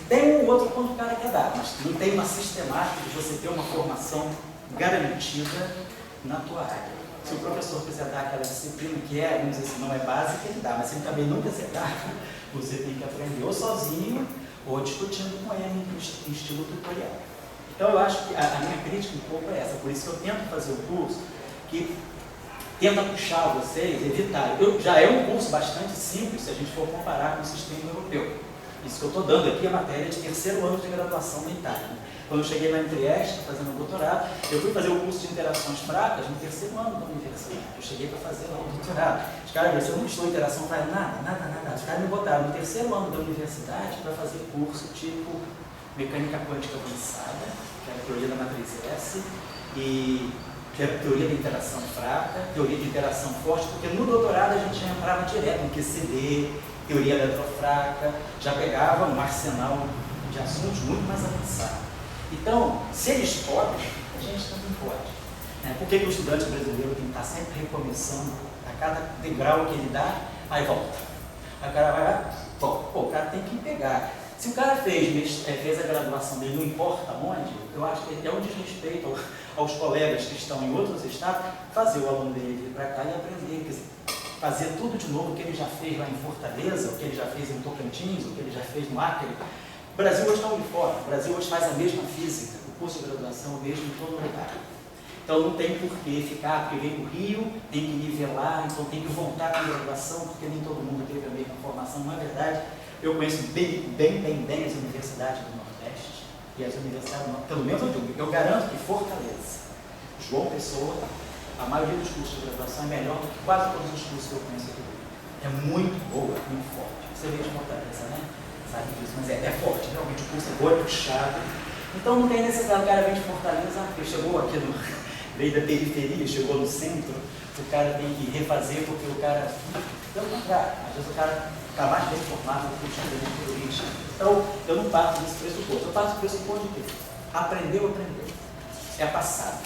tem um outro quando o cara quer dar, mas não tem uma sistemática de você ter uma formação garantida na tua área. Se o professor quiser dar aquela disciplina que é, vamos dizer assim, não é básica, ele dá, mas se ele também não quiser dar, você tem que aprender ou sozinho ou discutindo com ele em estilo tutorial. Então eu acho que a minha crítica um pouco é essa, por isso que eu tento fazer um curso que tenta puxar vocês, evitar. Já é um curso bastante simples se a gente for comparar com o sistema europeu. Isso que eu estou dando aqui é matéria de terceiro ano de graduação na Itália. Quando eu cheguei lá em Trieste, fazendo doutorado, eu fui fazer o curso de interações fracas no terceiro ano da universidade. Eu cheguei para fazer lá o doutorado. Os caras disseram, eu não estou em interação fracas, nada. Os caras me botaram no terceiro ano da universidade para fazer curso tipo mecânica quântica avançada, que era a teoria da matriz S, e que era a teoria da interação fraca, teoria de interação forte, porque no doutorado a gente já entrava direto em QCD, teoria eletrofraca, já pegava um arsenal de assuntos muito mais avançado. Então, se eles podem, a gente também pode. Né? Por que o estudante brasileiro tem que estar sempre recomeçando a cada degrau que ele dá, aí volta. Aí o cara vai lá, volta. Pô, o cara tem que pegar. Se o cara fez a graduação dele, não importa onde, eu acho que é um desrespeito aos colegas que estão em outros estados, fazer o aluno dele vir para cá e aprender, quer dizer, fazer tudo de novo o que ele já fez lá em Fortaleza, o que ele já fez em Tocantins, o que ele já fez no Acre. O Brasil hoje está uniforme, o Brasil hoje faz a mesma física, o curso de graduação é o mesmo em todo lugar. Então não tem por que ficar, porque vem do Rio, tem que nivelar, então tem que voltar para a graduação, porque nem todo mundo teve a mesma formação. Na verdade, eu conheço bem as universidades do Nordeste e as universidades do Nordeste, pelo menos eu garanto que Fortaleza, João Pessoa, a maioria dos cursos de graduação é melhor do que quase todos os cursos que eu conheço aqui. É muito boa, muito forte. Você vê de Fortaleza, né? Sabe disso, mas é forte, realmente o curso é bom, é puxado. Então não tem necessidade, o cara vem de Fortaleza, porque chegou aqui veio da periferia, chegou no centro, o cara tem que refazer porque o cara, pelo contrário, às vezes o cara está mais bem formado do que o estudante. Então eu não parto desse pressuposto, eu parto do pressuposto de quê? Aprendeu. É passado.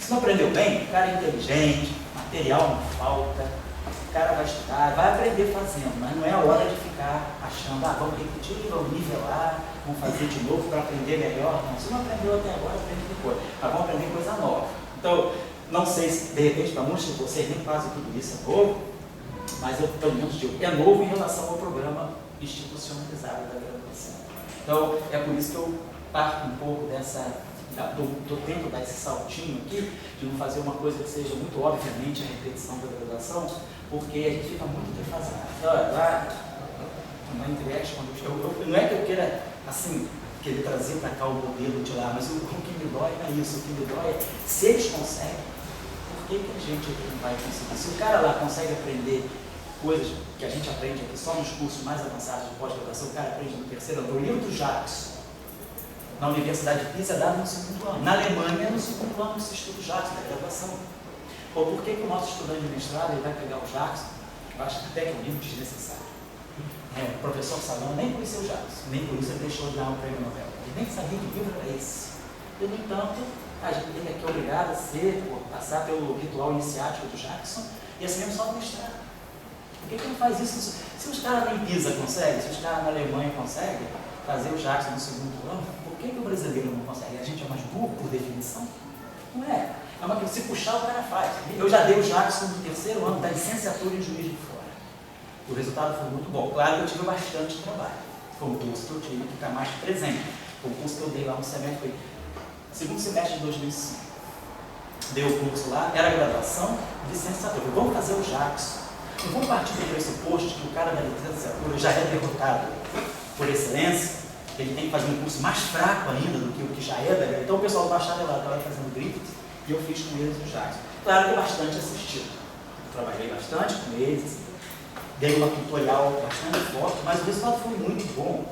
Se não aprendeu bem, o cara é inteligente, material não falta, o cara vai estudar, vai aprender fazendo, mas não é a hora de ficar achando, vamos repetir, vamos nivelar, vamos fazer de novo para aprender melhor. Não, se não aprendeu até agora, aprende depois. Mas vamos aprender coisa nova. Então, não sei se de repente para muitos de vocês nem quase tudo isso é novo, mas eu pelo menos digo, é novo em relação ao programa institucionalizado da graduação. Então, é por isso que eu parto um pouco do tempo dar esse saltinho aqui, de não fazer uma coisa que seja muito obviamente a repetição da graduação, porque a gente fica muito defasado. Lá, na Trieste, não é que eu queira, assim, querer trazer para cá o modelo de lá, mas o que me dói não é isso, o que me dói é, se eles conseguem, por que a gente aqui não vai conseguir? Se o cara lá consegue aprender coisas que a gente aprende aqui só nos cursos mais avançados de pós-graduação, o cara aprende no terceiro ano, o livro do Jackson, na Universidade de Pisa é dado no segundo ano. Na Alemanha, no segundo ano, se estuda o Jackson, da graduação. Ou por que o nosso estudante de mestrado ele vai pegar o Jackson? Eu acho que até que é um livro desnecessário. O professor Salão nem conheceu o Jackson, nem por isso ele deixou de dar um prêmio Nobel. Ele nem sabia que livro era esse. E, no entanto, a gente é obrigado a passar pelo ritual iniciático do Jackson e assim mesmo só no mestrado. Por que não faz isso? Se os caras em Pisa conseguem, se os caras na Alemanha conseguem fazer o Jackson no segundo ano, por que o brasileiro não consegue? A gente é mais burro por definição? Não é. É uma coisa, se puxar o cara faz. Eu já dei o Jackson no terceiro ano da licenciatura em Juiz de Fora. O resultado foi muito bom. Claro que eu tive bastante trabalho. Foi um curso que eu tive que estar mais presente. Foi um curso que eu dei lá no semestre, foi segundo semestre de 2005. Dei o curso lá, era graduação, licenciatura. Vamos fazer o Jackson. Não vamos partir do pressuposto que o cara da licenciatura já é derrotado por excelência, ele tem que fazer um curso mais fraco ainda do que o que já é da. Então o pessoal do bacharelado estava fazendo grife e eu fiz com eles o Jackson. Claro que eu bastante assistido. Trabalhei bastante com eles, dei uma tutorial bastante forte, mas o resultado foi muito bom.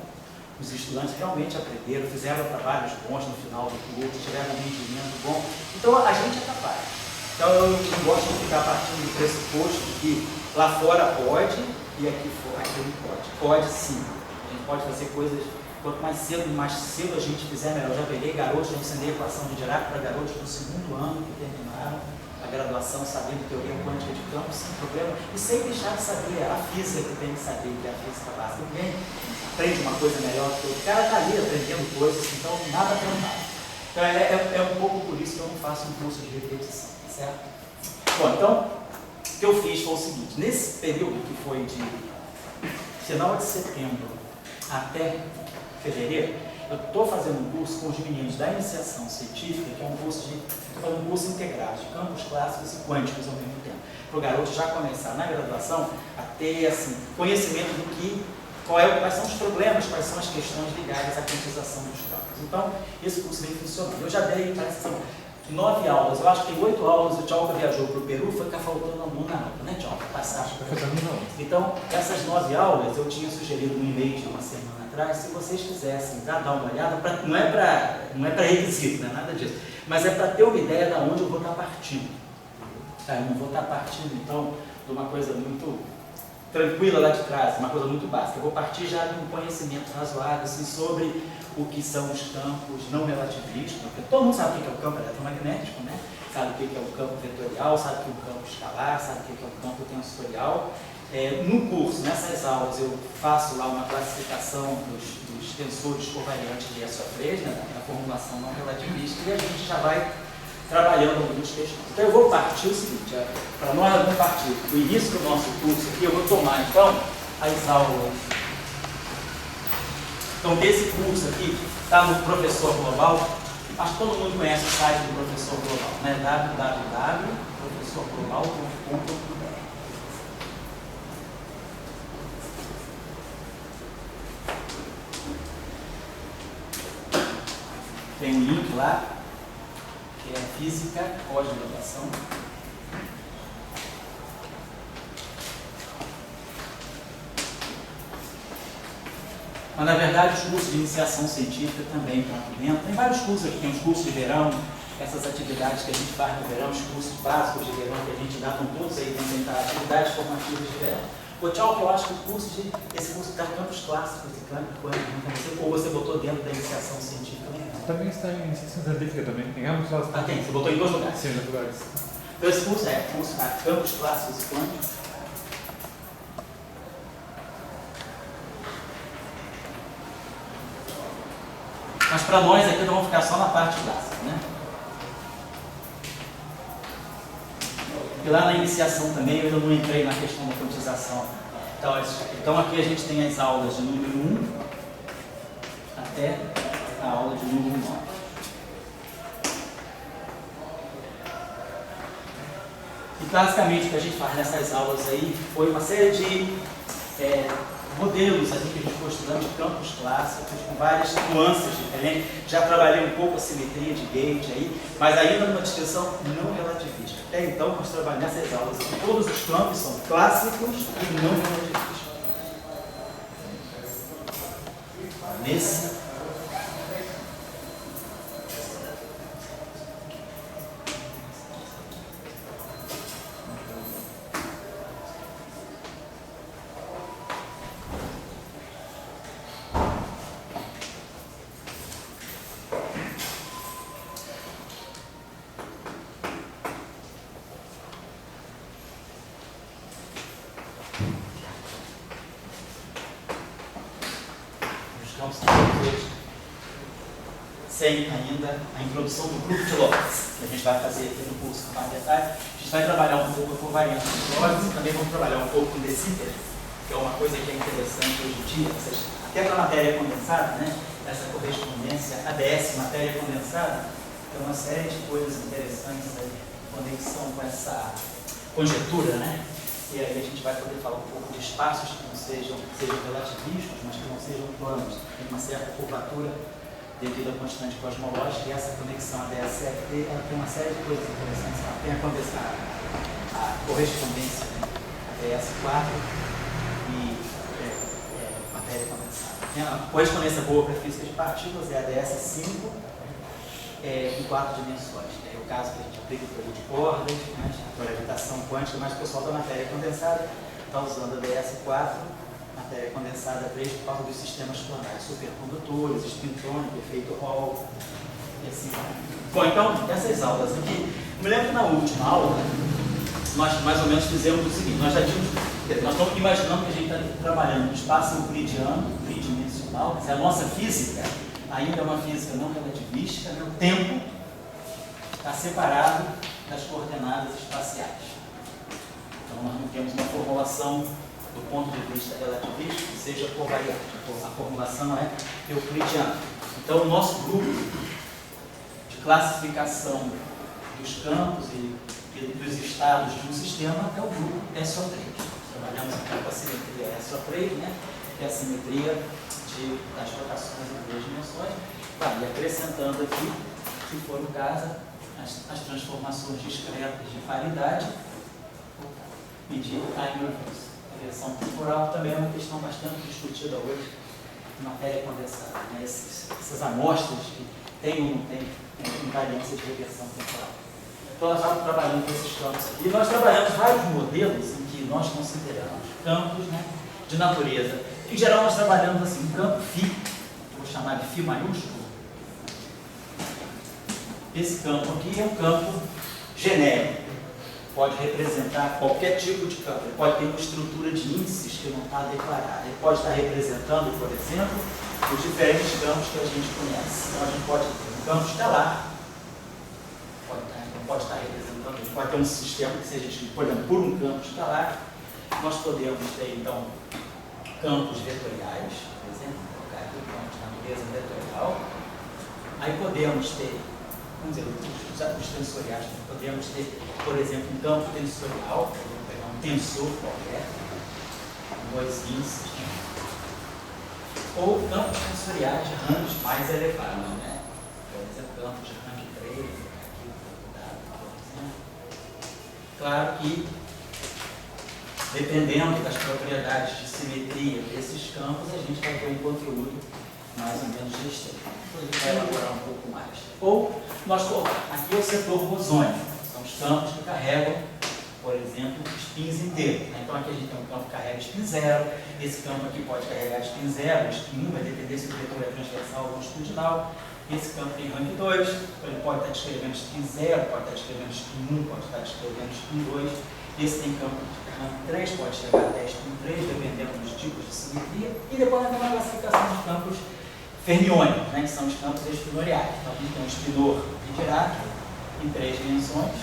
Os estudantes realmente aprenderam, fizeram trabalhos bons no final do curso, tiveram um rendimento bom. Então a gente é capaz. Então eu não gosto de ficar partindo do pressuposto de que lá fora pode e aqui fora não pode. Pode sim. A gente pode fazer coisas quanto mais cedo a gente fizer, melhor. Eu já peguei garotos, já ensinei equação de Dirac para garotos do segundo ano que terminaram a graduação sabendo teoria quântica de campo, sem problema, e sem deixar de saber a física que tem que saber, que é a física básica. Ninguém aprende uma coisa melhor que o outro. O cara está ali aprendendo coisas, então nada trancado. Então é um pouco por isso que eu não faço um curso de repetição, certo? Bom, então, o que eu fiz foi o seguinte: nesse período que foi de final de setembro até fevereiro, eu estou fazendo um curso com os meninos da iniciação científica, que é um curso integrado de campos clássicos e quânticos ao mesmo tempo, para o garoto já começar na graduação a ter assim, conhecimento do quais são os problemas, quais são as questões ligadas à quantização dos campos. Então, esse curso vem funcionando. Eu já dei, parece que são 9 aulas, eu acho que tem 8 aulas. O Tchalka viajou para o Peru, foi ficar faltando aluno na aula, né, Tchalka? Passar. Então, essas 9 aulas eu tinha sugerido no e-mail de uma semana atrás, se vocês quisessem dar uma olhada, não é para requisito, não é nada disso, mas é para ter uma ideia de onde eu vou estar partindo. Eu não vou estar partindo, então, de uma coisa muito tranquila lá de trás, uma coisa muito básica. Eu vou partir já de um conhecimento razoável assim, sobre o que são os campos não relativistas, porque todo mundo sabe o que é o campo eletromagnético, né? Sabe o que é o campo vetorial, sabe o que é o campo escalar, sabe o que é o campo tensorial. No curso, nessas aulas, eu faço lá uma classificação dos tensores covariantes de S3, né, da formulação não relativista, e a gente já vai trabalhando algumas questões. Então eu vou partir o seguinte, para nós vamos partir do início do nosso curso aqui, eu vou tomar então as aulas. Então desse curso aqui, está no Professor Global, acho que todo mundo conhece o site do Professor Global, né? www.professorglobal.com.br. Tem um link lá, que é Física Pós-Graduação. Mas, na verdade, os cursos de iniciação científica também estão aqui dentro. Tem vários cursos aqui, tem os cursos de verão, essas atividades que a gente faz no verão, os cursos básicos de verão que a gente dá, estão todos aí dentro das atividades formativas de verão. O Tchau, que eu acho que esse curso dá campos clássicos de ou você botou dentro da iniciação científica, né? Também está em iniciação científica também. Tem campos clássicos. Tem, você botou em 2 lugares. Sim, 2 lugares. Então esse curso campos clássicos e quânticos. Mas para nós aqui nós vamos ficar só na parte clássica, né? E lá na iniciação também eu ainda não entrei na questão da quantização. Então aqui a gente tem as aulas de número 1 até a aula de número 9. E basicamente o que a gente faz nessas aulas aí foi uma série de modelos ali que a gente foi estudando de campos clássicos, com várias nuances diferentes. Já trabalhei um pouco a simetria de gauge aí, mas ainda numa descrição não relativista. Até então nós trabalhamos nessas aulas aqui. Todos os campos são clássicos e não relativistas. Nesse sem ainda a introdução do grupo de Lorentz, que a gente vai fazer aqui no curso mais detalhe. A gente vai trabalhar um pouco com variância de Lorentz e também vamos trabalhar um pouco com De Sitter, que é uma coisa que é interessante hoje em dia, até para a matéria condensada, né? Essa correspondência ADS, matéria condensada, tem uma série de coisas interessantes aí, conexão com essa conjetura, né? E aí a gente vai poder falar um pouco de espaços que não sejam relativistas, mas que não sejam planos, tem uma certa curvatura devido à constante cosmológica, e essa conexão ADS-FT, ela tem uma série de coisas interessantes. Ela tem a correspondência, né? ADS-4 e matéria condensada. Tem a correspondência boa para física de partículas, é ADS-5 em 4 dimensões. É o caso que a gente aplica para de cordas, né? Para gravitação quântica, mas o pessoal da matéria condensada está usando ADS-4 na matéria condensada 3 por causa dos sistemas planares, supercondutores, espintônico, efeito Hall, e assim vai. Bom, então, essas aulas aqui, eu me lembro que na última aula, nós mais ou menos fizemos o seguinte, nós estamos imaginando que a gente está trabalhando no espaço euclidiano, tridimensional, a nossa física ainda é uma física não relativística, o tempo está separado das coordenadas espaciais. Então, nós não temos uma formulação do ponto de vista relativístico que seja covariante. A formulação é euclidiana. Então, o nosso grupo de classificação dos campos e dos estados de um sistema é o grupo SO3. Trabalhamos aqui com a simetria SO3, né? Que é a simetria das rotações em 2 dimensões. Tá, e acrescentando aqui, se for o caso, as transformações discretas de paridade, medir time reverse. A versão temporal também é uma questão bastante discutida hoje em matéria condensada. Né? Essas amostras que tem ou não tem invariância de reversão temporal. Então, nós estamos trabalhando com esses campos aqui. Nós trabalhamos vários modelos em que nós consideramos campos, né, de natureza. Em geral, nós trabalhamos assim, um campo φ, que eu vou chamar de φ maiúsculo. Esse campo aqui é um campo genérico. Pode representar qualquer tipo de campo. Ele pode ter uma estrutura de índices que não está declarada. Ele pode estar representando, por exemplo, os diferentes campos que a gente conhece. Então, a gente pode ter um campo escalar, pode estar representando, a gente pode ter um sistema que seja dividido, por exemplo, por um campo escalar. Nós podemos ter, então, campos vetoriais, por exemplo, vou colocar aqui campos de natureza vetorial. Aí podemos ter, vamos dizer, os tensoriais, podemos ter, por exemplo, um campo tensorial, vou pegar um tensor qualquer, com 2 índices, né? Ou campos tensoriais de rangos mais elevados, né? Por exemplo, campos de rango 3, aqui, por exemplo. Claro que, dependendo das propriedades de simetria desses campos, a gente vai ter um conteúdo mais ou menos restrito. Depois a gente vai elaborar um pouco mais. Ou, nós colocamos, aqui é o setor bosônico, são os campos que carregam, por exemplo, spins inteiros. Então aqui a gente tem um campo que carrega spin 0, esse campo aqui pode carregar spin 0, spin 1, vai depender se o vetor é transversal ou longitudinal. Esse campo tem rank 2, então ele pode estar descrevendo spin 0, pode estar descrevendo spin 1, pode estar descrevendo spin 2. Esse tem campo de rank 3, pode chegar até spin 3, dependendo dos tipos de simetria. E depois nós temos uma classificação de campos fermiônicos, né, que são os campos espinoriais. Então a gente tem um espinor de Dirac em 3 dimensões,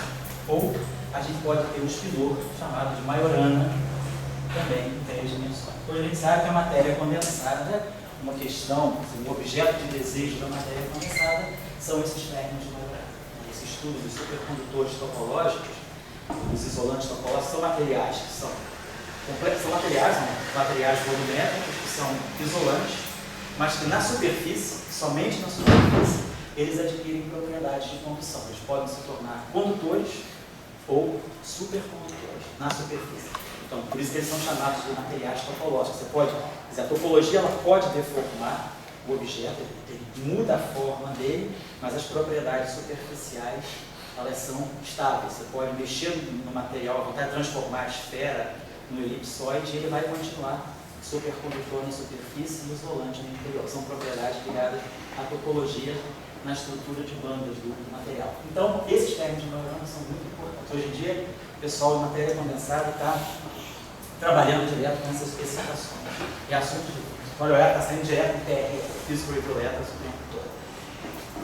ou a gente pode ter um espinor chamado de Majorana também em 3 dimensões. Hoje a gente sabe que a matéria condensada, uma questão, um objeto de desejo da matéria condensada, são esses fermions de Majorana. Esse estudo dos supercondutores topológicos, os isolantes topológicos, são materiais que são complexos, são materiais volumétricos que são isolantes, mas que na superfície, somente na superfície, eles adquirem propriedades de condução. Eles podem se tornar condutores ou supercondutores na superfície. Então, por isso que eles são chamados de materiais topológicos. Você pode, a topologia ela pode deformar o objeto, ele muda a forma dele, mas as propriedades superficiais elas são estáveis. Você pode mexer no material, voltar a transformar a esfera no elipsoide e ele vai continuar supercondutor na superfície e isolante no interior. São propriedades ligadas à topologia na estrutura de bandas do material. Então, esses termos de Majorana são muito importantes. Hoje em dia, o pessoal de matéria condensada está trabalhando direto com essas especificações. E assunto de olha, está saindo direto do TRE, físico por elétrons o tempo todo.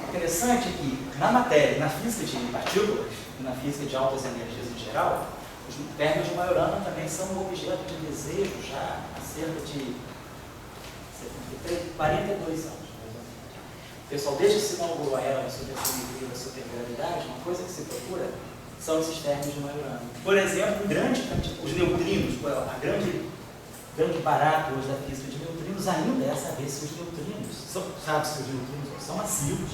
Interessante é que na matéria, na física de partículas e na física de altas energias em geral, os termos de Majorana também são um objeto de desejo já há cerca de 42 anos. O pessoal, desde que se inaugurou a era da supersimetria e da supergravidade, uma coisa que se procura são esses termos de Majorana. Por exemplo, os neutrinos, a grande barato hoje da física de neutrinos ainda é saber se os neutrinos, sabe-se os neutrinos são massivos.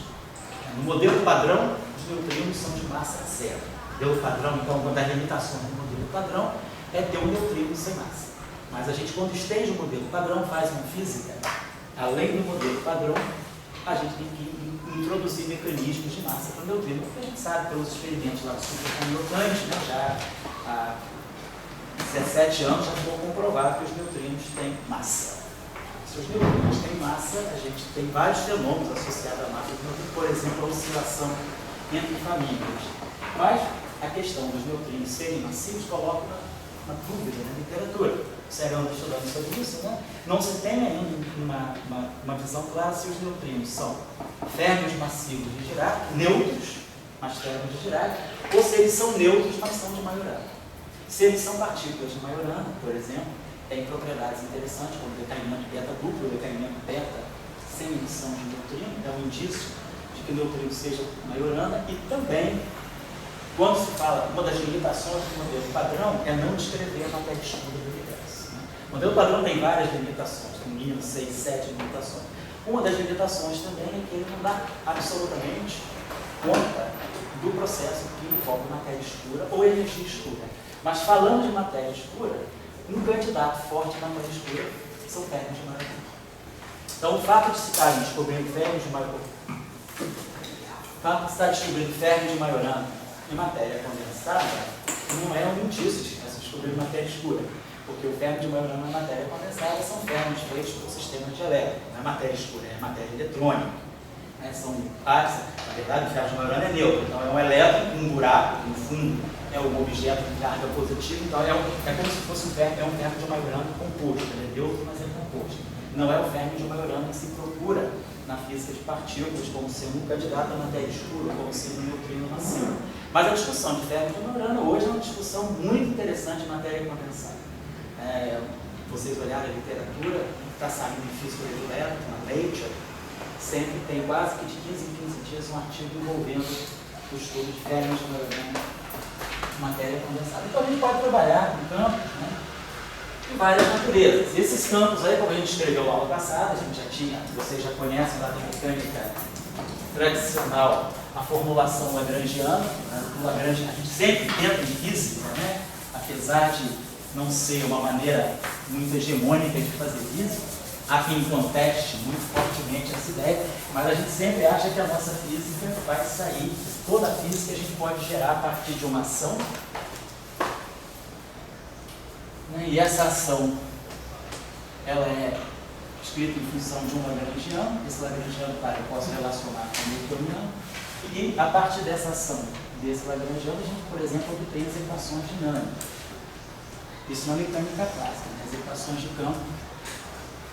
No modelo padrão, os neutrinos são de massa zero. O modelo padrão, então, uma das limitações do modelo padrão é ter um neutrino sem massa. Mas a gente, quando estende o modelo padrão, faz uma física, além do modelo padrão, a gente tem que introduzir mecanismos de massa para o neutrino, porque a gente sabe pelos experimentos lá do Super Hamilton, né, já há 17 anos já ficou comprovado que os neutrinos têm massa. Se os neutrinos têm massa, a gente tem vários fenômenos associados à massa dos neutrinos, por exemplo, a oscilação entre famílias. Mas a questão dos neutrinos serem massivos coloca uma dúvida na literatura. Você anda estudando sobre isso, né? Não se tem ainda uma visão clara se os neutrinos são férmions massivos de Dirac, neutros, mas férmions de Dirac, ou se eles são neutros, mas são de Majorana. Se eles são partículas de Majorana, por exemplo, tem propriedades interessantes, como o decaimento beta duplo, o decaimento beta sem emissão de neutrino, é um indício de que o neutrino seja Majorana, e também, quando se fala, uma das limitações do modelo padrão é não descrever a matéria escura do universo. Né? O modelo padrão tem várias limitações, no mínimo 6, 7 limitações. Uma das limitações também é que ele não dá absolutamente conta do processo que envolve matéria escura ou energia escura. Mas falando de matéria escura, um candidato forte na matéria escura são férmions de Majorana. Então, o fato de se estarem descobrindo férmions de Majorana em matéria condensada não é um indício de que está se descobrindo matéria escura, porque o férmio de Majorana na matéria condensada são férmions feitos por sistema de elétron, não é matéria escura, é matéria eletrônica. São pares, na verdade o férmio de Majorana é neutro, então é um elétron com um buraco, que no fundo é um objeto de carga positiva, então é como se fosse um férmio de Majorana composto, ele é neutro, mas é composto. Não é o férmio de Majorana que se procura na física de partículas como sendo um candidato à matéria escura, como sendo um neutrino massivo. Mas a discussão de férmio de Majorana hoje é uma discussão muito interessante em matéria condensada. Vocês olharem a literatura, está saindo em física do elétron, na Nature, sempre tem quase que de 15 em 15 dias um artigo envolvendo o estudo de férmios de Majorana em matéria condensada. Então a gente pode trabalhar em campos, né, de várias naturezas. Esses campos aí, como a gente escreveu na aula passada, a gente já tinha, vocês já conhecem lá da mecânica tradicional, a formulação lagrangiana. A gente sempre tenta em física, né, apesar de não ser uma maneira muito hegemônica de fazer física, há quem conteste muito fortemente essa ideia, mas a gente sempre acha que a nossa física vai sair, toda a física a gente pode gerar a partir de uma ação, né, e essa ação ela é escrita em função de um lagrangiano. Esse lagrangiano, claro, eu posso relacionar com o newtoniano, e a partir dessa ação desse lagrangiano a gente, por exemplo, obtém as equações dinâmicas. Isso na mecânica clássica, né? As equações de campo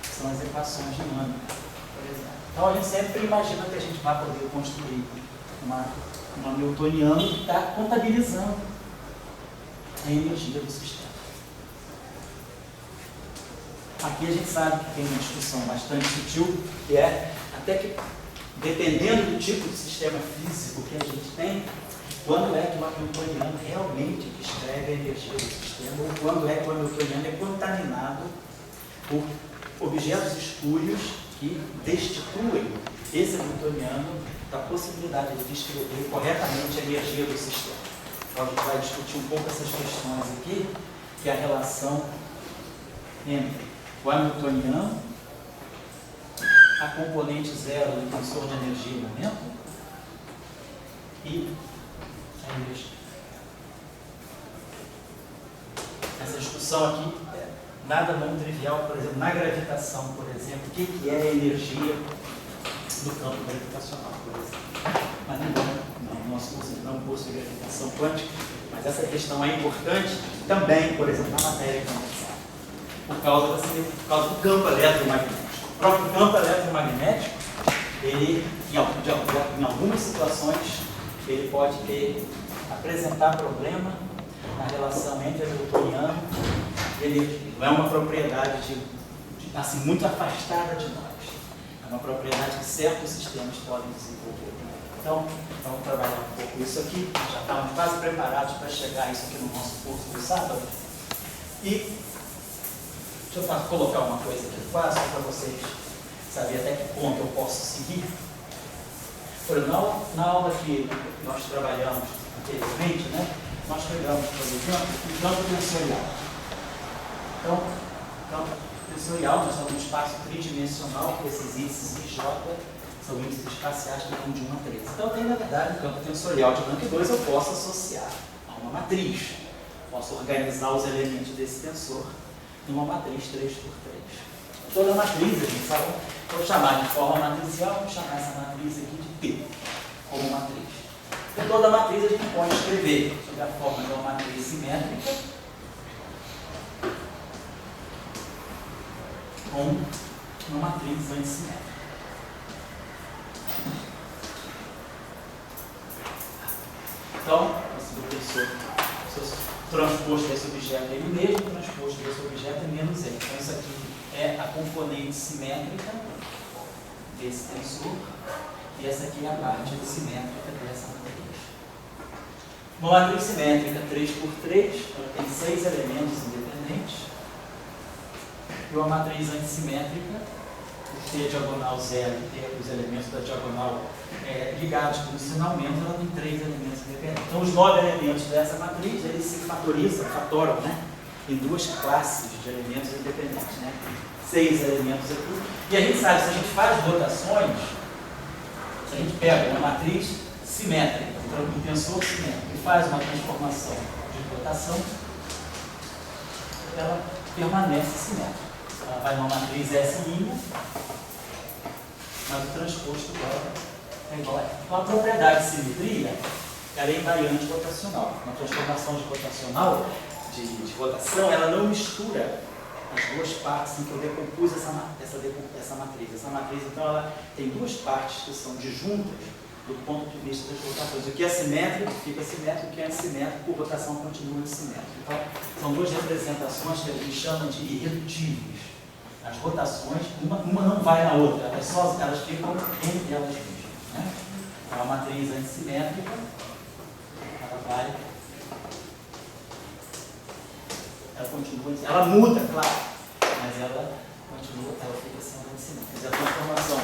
são as equações dinâmicas, por exemplo. Então a gente sempre imagina que a gente vai poder construir uma newtoniana que está contabilizando a energia do sistema. Aqui a gente sabe que tem uma discussão bastante sutil, que é até que, dependendo do tipo de sistema físico que a gente tem, quando é que o hamiltoniano realmente descreve a energia do sistema, ou quando é que o hamiltoniano é contaminado por objetos espúrios que destituem esse hamiltoniano da possibilidade de descrever corretamente a energia do sistema. Então a gente vai discutir um pouco essas questões aqui, que é a relação entre o hamiltoniano, a componente zero do tensor de energia e momento, e a energia. Essa discussão aqui é nada não trivial, por exemplo, na gravitação, por exemplo, o que é a energia do campo gravitacional, por exemplo. Mas não, nosso curso não é um curso de gravitação quântica, mas essa questão é importante também, por exemplo, na matéria condensada, por causa do campo eletromagnético. O próprio campo eletromagnético, ele, em algumas situações, ele pode apresentar problema na relação entre hamiltoniano e energia. Não é uma propriedade assim, muito afastada de nós. É uma propriedade que certos sistemas podem desenvolver. Então, vamos trabalhar um pouco isso aqui. Já estamos quase preparados para chegar a isso aqui no nosso curso do sábado. E deixa eu colocar uma coisa aqui fácil para vocês saberem até que ponto eu posso seguir. Na aula que nós trabalhamos anteriormente, né, nós pegamos, por exemplo, o campo tensorial. Então, o campo tensorial, nós estamos num espaço tridimensional, que esses índices J são índices espaciais que vão de 1 a 3. Então, tem, na verdade, um campo tensorial de rank 2 eu posso associar a uma matriz. posso organizar os elementos desse tensor numa matriz 3 por 3. Toda matriz, a gente sabe, vou chamar de forma matricial, vou chamar essa matriz aqui de P, como matriz. Então, toda matriz a gente pode escrever sob a forma de uma matriz simétrica com uma matriz antissimétrica. Então, se o transposto desse objeto é ele mesmo, o transposto desse objeto é menos ele. Então, isso aqui é a componente simétrica desse tensor, e essa aqui é a parte simétrica dessa matriz. Uma matriz simétrica 3 por 3, ela tem 6 elementos independentes, e uma matriz antissimétrica, por ter a diagonal 0 e ter os elementos da diagonal ligados posicionalmente, ela tem 3 elementos independentes. Então, os 9 elementos dessa matriz, eles se fatoram, né, em 2 classes de elementos independentes, né? 6 elementos aqui. E a gente sabe, se a gente faz rotações, se a gente pega uma matriz simétrica, um tensor simétrico, e faz uma transformação de rotação, ela permanece simétrica. Ela vai numa matriz S', mas o transposto dela é igual a ela. Então, a propriedade de simetria, ela é invariante rotacional. Uma transformação de rotacional, de rotação, ela não mistura as duas partes em que eu decompus essa matriz. Essa matriz, então, ela tem 2 partes que são disjuntas do ponto de vista das rotações. O que é simétrico fica simétrico, o que é antissimétrico, por rotação continua antissimétrico. Então, são 2 representações que a gente chama de irredutíveis. As rotações, uma não vai na outra, elas ficam entre elas mesmas, né? É uma matriz antissimétrica, ela muda, claro, mas ela continua, ela fica sendo antissimétrica. Quer dizer, a transformação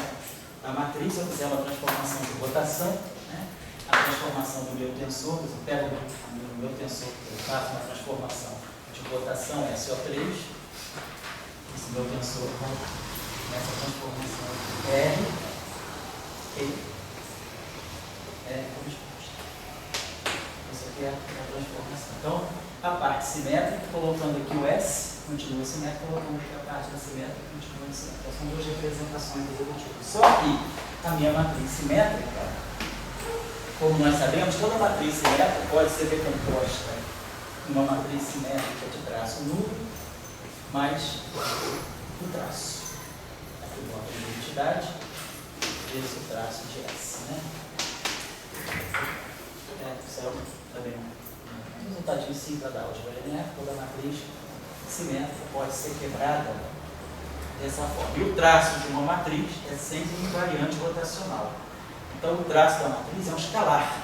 da matriz, se eu fizer uma transformação de rotação, né? A transformação do meu tensor, eu pego o meu tensor, eu faço uma transformação de rotação SO3, esse meu tensor nessa transformação R, é como exposto. Isso aqui é a transformação. Então, a parte simétrica, colocando aqui o S, continua simétrica, colocando aqui a parte da simétrica, continua simétrica. Então, são 2 representações irredutíveis. Só que a minha matriz simétrica, como nós sabemos, toda matriz simétrica pode ser decomposta em uma matriz simétrica de traço nulo, mais o traço. Aqui o bloco de identidade, esse o traço de S, né? Isso é também um resultadinho simples da álgebra linear. Toda matriz simétrica pode ser quebrada dessa forma. E o traço de uma matriz é sempre invariante rotacional. Então, o traço da matriz é um escalar.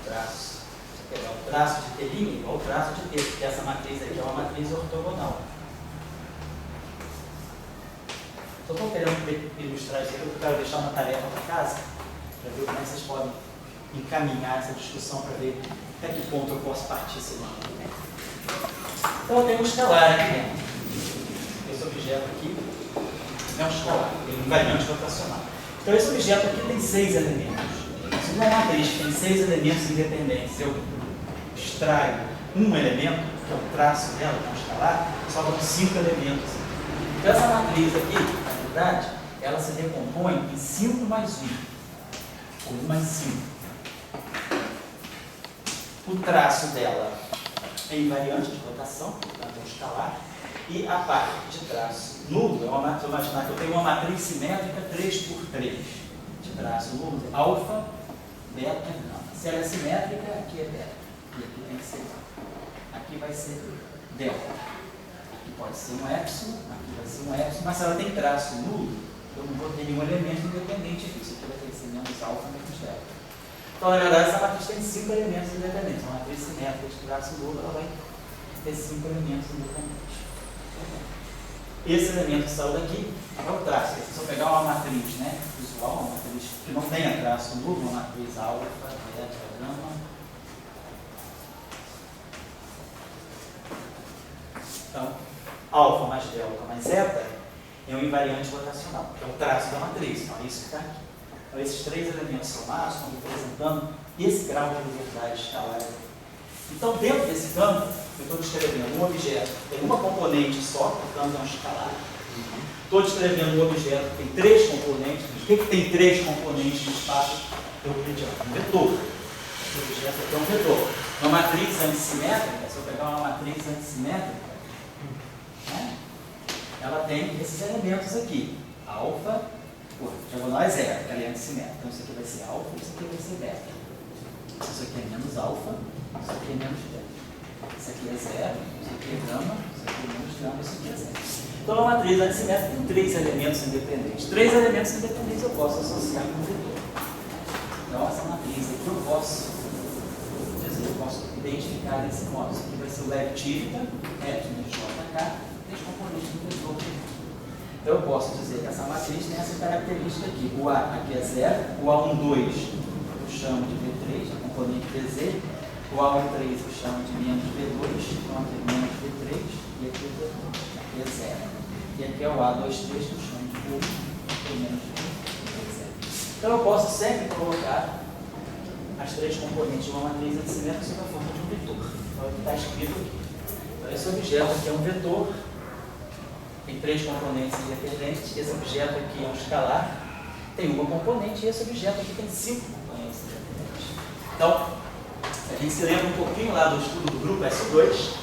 O traço de T' igual ao traço de T, porque essa matriz aqui é uma matriz ortogonal. Só estou querendo ilustrar isso aqui, eu quero deixar uma tarefa para casa, para ver como é que vocês podem encaminhar essa discussão, para ver até que ponto eu posso partir esse lado. Então, eu tenho um escalar aqui dentro. Esse objeto aqui é um escalar, ele é invariante rotacional. Então, esse objeto aqui tem 6 elementos. Se uma matriz tem 6 elementos independentes, eu extraio um elemento, que é o traço dela, que é um escalar, sobram 5 elementos. Então, essa matriz aqui, na verdade, ela se decompõe em 5 mais 1, ou 1 mais 5. O traço dela é invariante de rotação, portanto é um escalar, e a parte de traço nulo, se eu imaginar que eu tenho uma matriz simétrica 3 por 3, de traço nulo, alfa, beta e gama. Se ela é simétrica, aqui é beta, e aqui tem que ser, aqui vai ser delta. Aqui pode ser um epsilon, aqui vai ser um epsilon, mas se ela tem traço nulo, eu não vou ter nenhum elemento independente disso, aqui vai ter que ser menos alfa, menos delta. Então, na verdade, essa matriz tem 5 elementos independentes. Uma matriz simétrica de traço nulo, ela vai ter 5 elementos independentes. Esse elemento que saiu daqui é o traço. Se eu pegar uma matriz, né, visual, uma matriz que não tenha traço nulo, uma matriz alfa, beta, gama. Então, alfa mais delta mais zeta é um invariante rotacional, que é o traço da matriz. Então, é isso que está aqui. Então, esses 3 elementos somados estão representando esse grau de liberdade escalar Então, dentro desse campo, eu estou descrevendo um objeto que tem uma componente só, portanto é um escalar. Estou descrevendo um objeto que tem 3 componentes. O que tem 3 componentes no espaço euclidiano? Um vetor. Esse objeto aqui é um vetor. Uma matriz antissimétrica, se eu pegar uma matriz antissimétrica, né, ela tem esses elementos aqui. Alfa, diagonal é 0, ela é antissimétrica. Então isso aqui vai ser alfa, isso aqui vai ser beta. Isso aqui é menos alfa, isso aqui é menos beta. Isso aqui é 0, isso aqui é gama, isso aqui é menos gama, isso aqui é 0. Então, a matriz antissimétrica tem 3 elementos independentes. 3 elementos independentes eu posso associar com um vetor. Então, essa matriz aqui eu posso identificar desse modo. Isso aqui vai ser o Lev-Típica, menos JK, 3 componentes do vetor. Então, eu posso dizer que essa matriz tem essa característica aqui. O A aqui é 0, o A12 eu chamo de V3, a componente VZ. O A13 eu chamo de menos V2, então aqui é menos V3 e aqui é V2. Aqui é 0. E aqui é o A23 que eu chamo de V1, que é menos V0. Então eu posso sempre colocar as 3 componentes de uma matriz antissimétrica sob a forma de um vetor. Então é o que está escrito aqui. Então esse objeto aqui é um vetor, tem 3 componentes independentes. Esse objeto aqui é um escalar, tem uma componente, e esse objeto aqui tem 5 componentes independentes. Então, a gente se lembra um pouquinho lá do estudo do grupo SO2.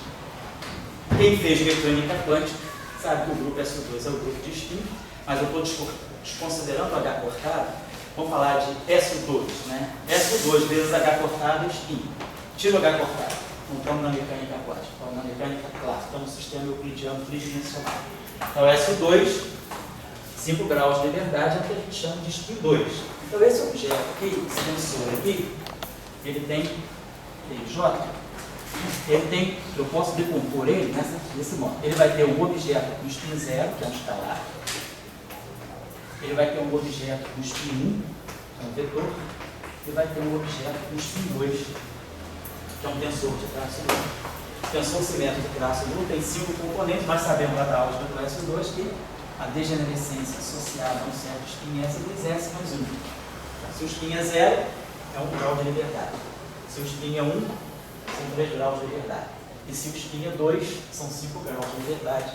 Quem fez mecânica quântica sabe que o grupo SO2 é o grupo de spin, mas eu estou desconsiderando o H cortado. Vamos falar de SO2, né? SO2 vezes H cortado é spin. Tira o H cortado. Não estamos na mecânica quântica, estamos na mecânica clássica, estamos no sistema euclidiano tridimensional. Então, SO2, 5 graus de liberdade, é o que a gente chama de spin 2. Então, esse objeto aqui, esse tensor aqui, ele tem J, ele tem, eu posso decompor ele nesse modo. Ele vai ter um objeto com spin 0, que é um escalar. Ele vai ter um objeto com spin 1, que é um vetor. E vai ter um objeto com spin 2, que é um tensor de traço nulo. O tensor simétrico de traço nulo tem 5 componentes. Nós sabemos lá da álgebra do SO2 que a degenerescência associada a um certo spin é S2S mais 1. Se o spin é 0, é 1 grau de liberdade. Se o spin é 1, são 3 graus de liberdade. E se o spin é 2, são 5 graus de liberdade.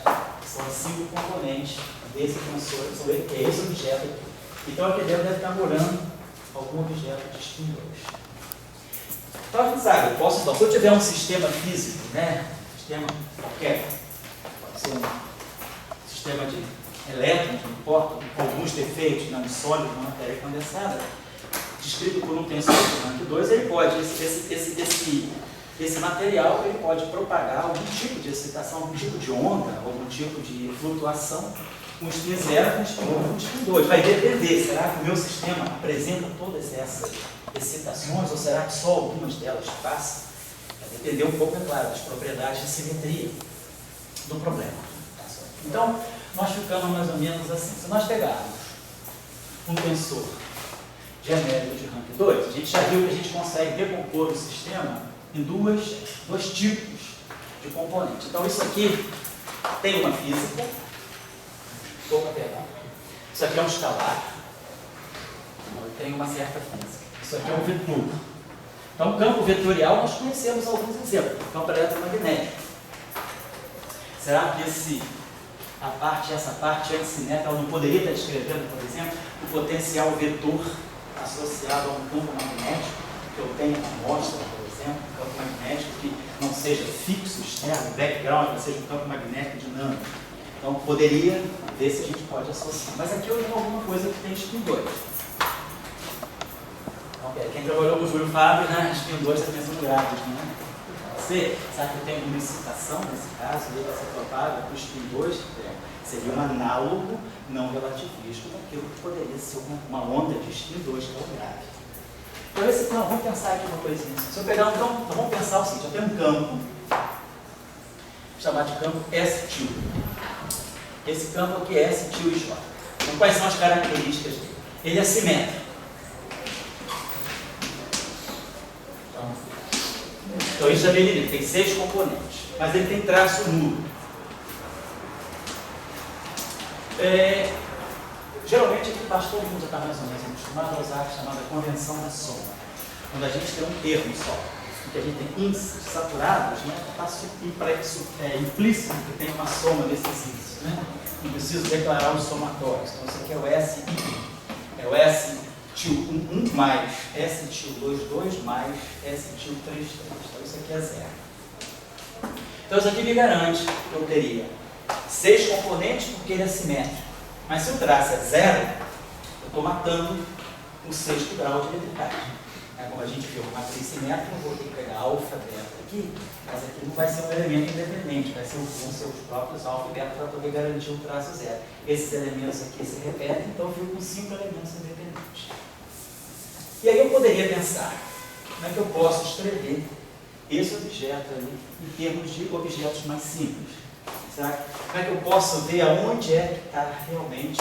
São as 5 componentes desse tensor, é esse objeto aqui. Então aqui dentro deve estar morando algum objeto de spin 2. Então a gente sabe, eu posso, então, se eu tiver um sistema físico, né, sistema qualquer, pode ser um sistema de elétrons, não importa, com alguns defeitos, não, sólido, uma matéria condensada, descrito por um tensor de rank 2, ele pode, esse material ele pode propagar algum tipo de excitação, algum tipo de onda, algum tipo de flutuação, com spin 0, com spin 1, com spin 2. Vai depender, será que o meu sistema apresenta todas essas excitações ou será que só algumas delas passam? Vai depender um pouco, é claro, das propriedades de simetria do problema. Então, nós ficamos mais ou menos assim. Se nós pegarmos um tensor genérico de rank 2, a gente já viu que a gente consegue decompor o sistema em dois tipos de componentes. Então, isso aqui tem uma física. Isso aqui é um escalar. Tem uma certa física. Isso aqui é um vetor. Então, o campo vetorial, nós conhecemos alguns exemplos. O campo eletromagnético. Será que essa parte antissimétrica, ela não poderia estar descrevendo, por exemplo, o potencial vetor associado a um campo magnético, que eu tenho uma amostra, por exemplo, um campo magnético que não seja fixo, externo, background, mas seja um campo magnético dinâmico. Então, poderia ver se a gente pode associar. Mas aqui eu tenho alguma coisa que tem spin 2. Então, quem trabalhou com o Júlio Fábio, né, spin 2 está pensando grátis, né? Você sabe que tem alguma excitação nesse caso, ele vai ser propaga para o spin 2, seria um análogo não relativístico daquilo que poderia ser uma onda de spin 2, que é o grave. Então, vamos pensar aqui uma coisinha. Se eu pegar então vamos pensar o seguinte, eu tenho um campo, chamado de campo S-til. Esse campo aqui é S-til e J. Então, quais são as características dele? Ele é simétrico. Então isso já vem ele tem 6 componentes, mas ele tem traço nulo. Geralmente aqui embaixo todo mundo já está mais ou menos acostumado a usar a chamada convenção da soma, quando a gente tem um termo só. que a gente tem índices saturados, né, está implícito que tem uma soma desses índices. Né? Não preciso declarar os somatórios. Então, isso aqui é o S1, é o S1 mais S22 mais S33. Então, isso aqui é zero. Então, isso aqui me garante que eu teria 6 componentes porque ele é simétrico. Mas se o traço é zero, eu estou matando o sexto grau de metricagem. Como a gente viu, uma matriz simétrica, eu vou ter que pegar alfa, beta aqui, mas aqui não vai ser um elemento independente, vai ser com seus próprios alfa e beta para poder garantir um traço zero. Esses elementos aqui se repetem, então eu fico com 5 elementos independentes. E aí eu poderia pensar, como é que eu posso escrever esse objeto ali em termos de objetos mais simples? Sabe? Como é que eu posso ver aonde é que está realmente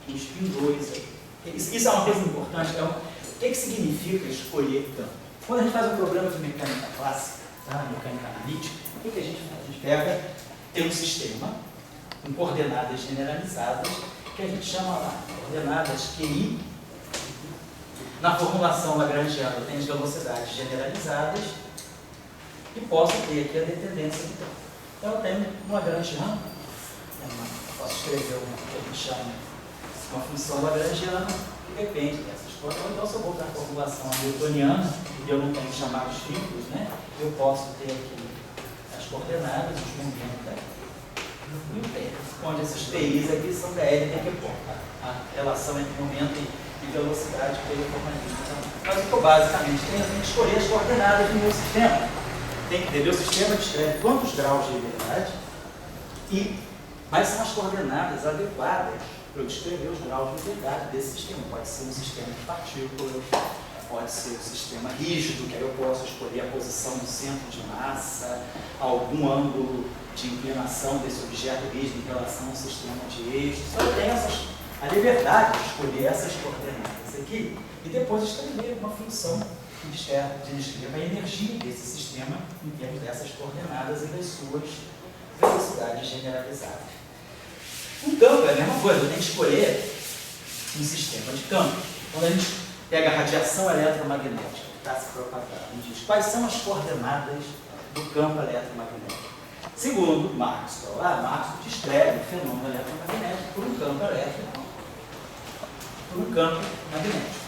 os pindores aí? Isso é uma coisa importante. O que significa escolher campo? Quando a gente faz um programa de mecânica clássica, tá? Mecânica analítica, o que a gente faz? A gente pega, tem um sistema com coordenadas generalizadas, que a gente chama lá, coordenadas QI. Na formulação lagrangiana, eu tenho as velocidades generalizadas e posso ter aqui a dependência do campo. Então, eu tenho um lagrangiano, posso escrever o que a gente chama uma função lagrangiana que depende dessas coordenadas. Então, se eu vou para a formulação newtoniana, e eu não tenho que chamar os vínculos, né? Eu posso ter aqui as coordenadas, os momentos e o P, onde esses PIs aqui são DL e DQ. A relação entre momento e velocidade pelo formalismo. Mas o que eu basicamente tenho, eu tenho que escolher as coordenadas do meu sistema. Tem que ter, meu sistema descreve quantos graus de liberdade e quais são as coordenadas adequadas para eu descrever os graus de liberdade desse sistema. Pode ser um sistema de partículas, pode ser um sistema rígido, que aí eu posso escolher a posição do centro de massa, algum ângulo de inclinação desse objeto rígido em relação ao sistema de eixo. Só eu tenho a liberdade de escolher essas coordenadas aqui e depois escrever uma função que descreva a energia desse sistema em termos dessas coordenadas e das suas velocidades generalizadas. Um campo é a mesma coisa, eu tenho que escolher um sistema de campo. Quando a gente pega a radiação eletromagnética que está se propagando, a gente diz quais são as coordenadas do campo eletromagnético. Segundo Maxwell, Maxwell descreve o fenômeno eletromagnético por um campo elétrico, por um campo magnético,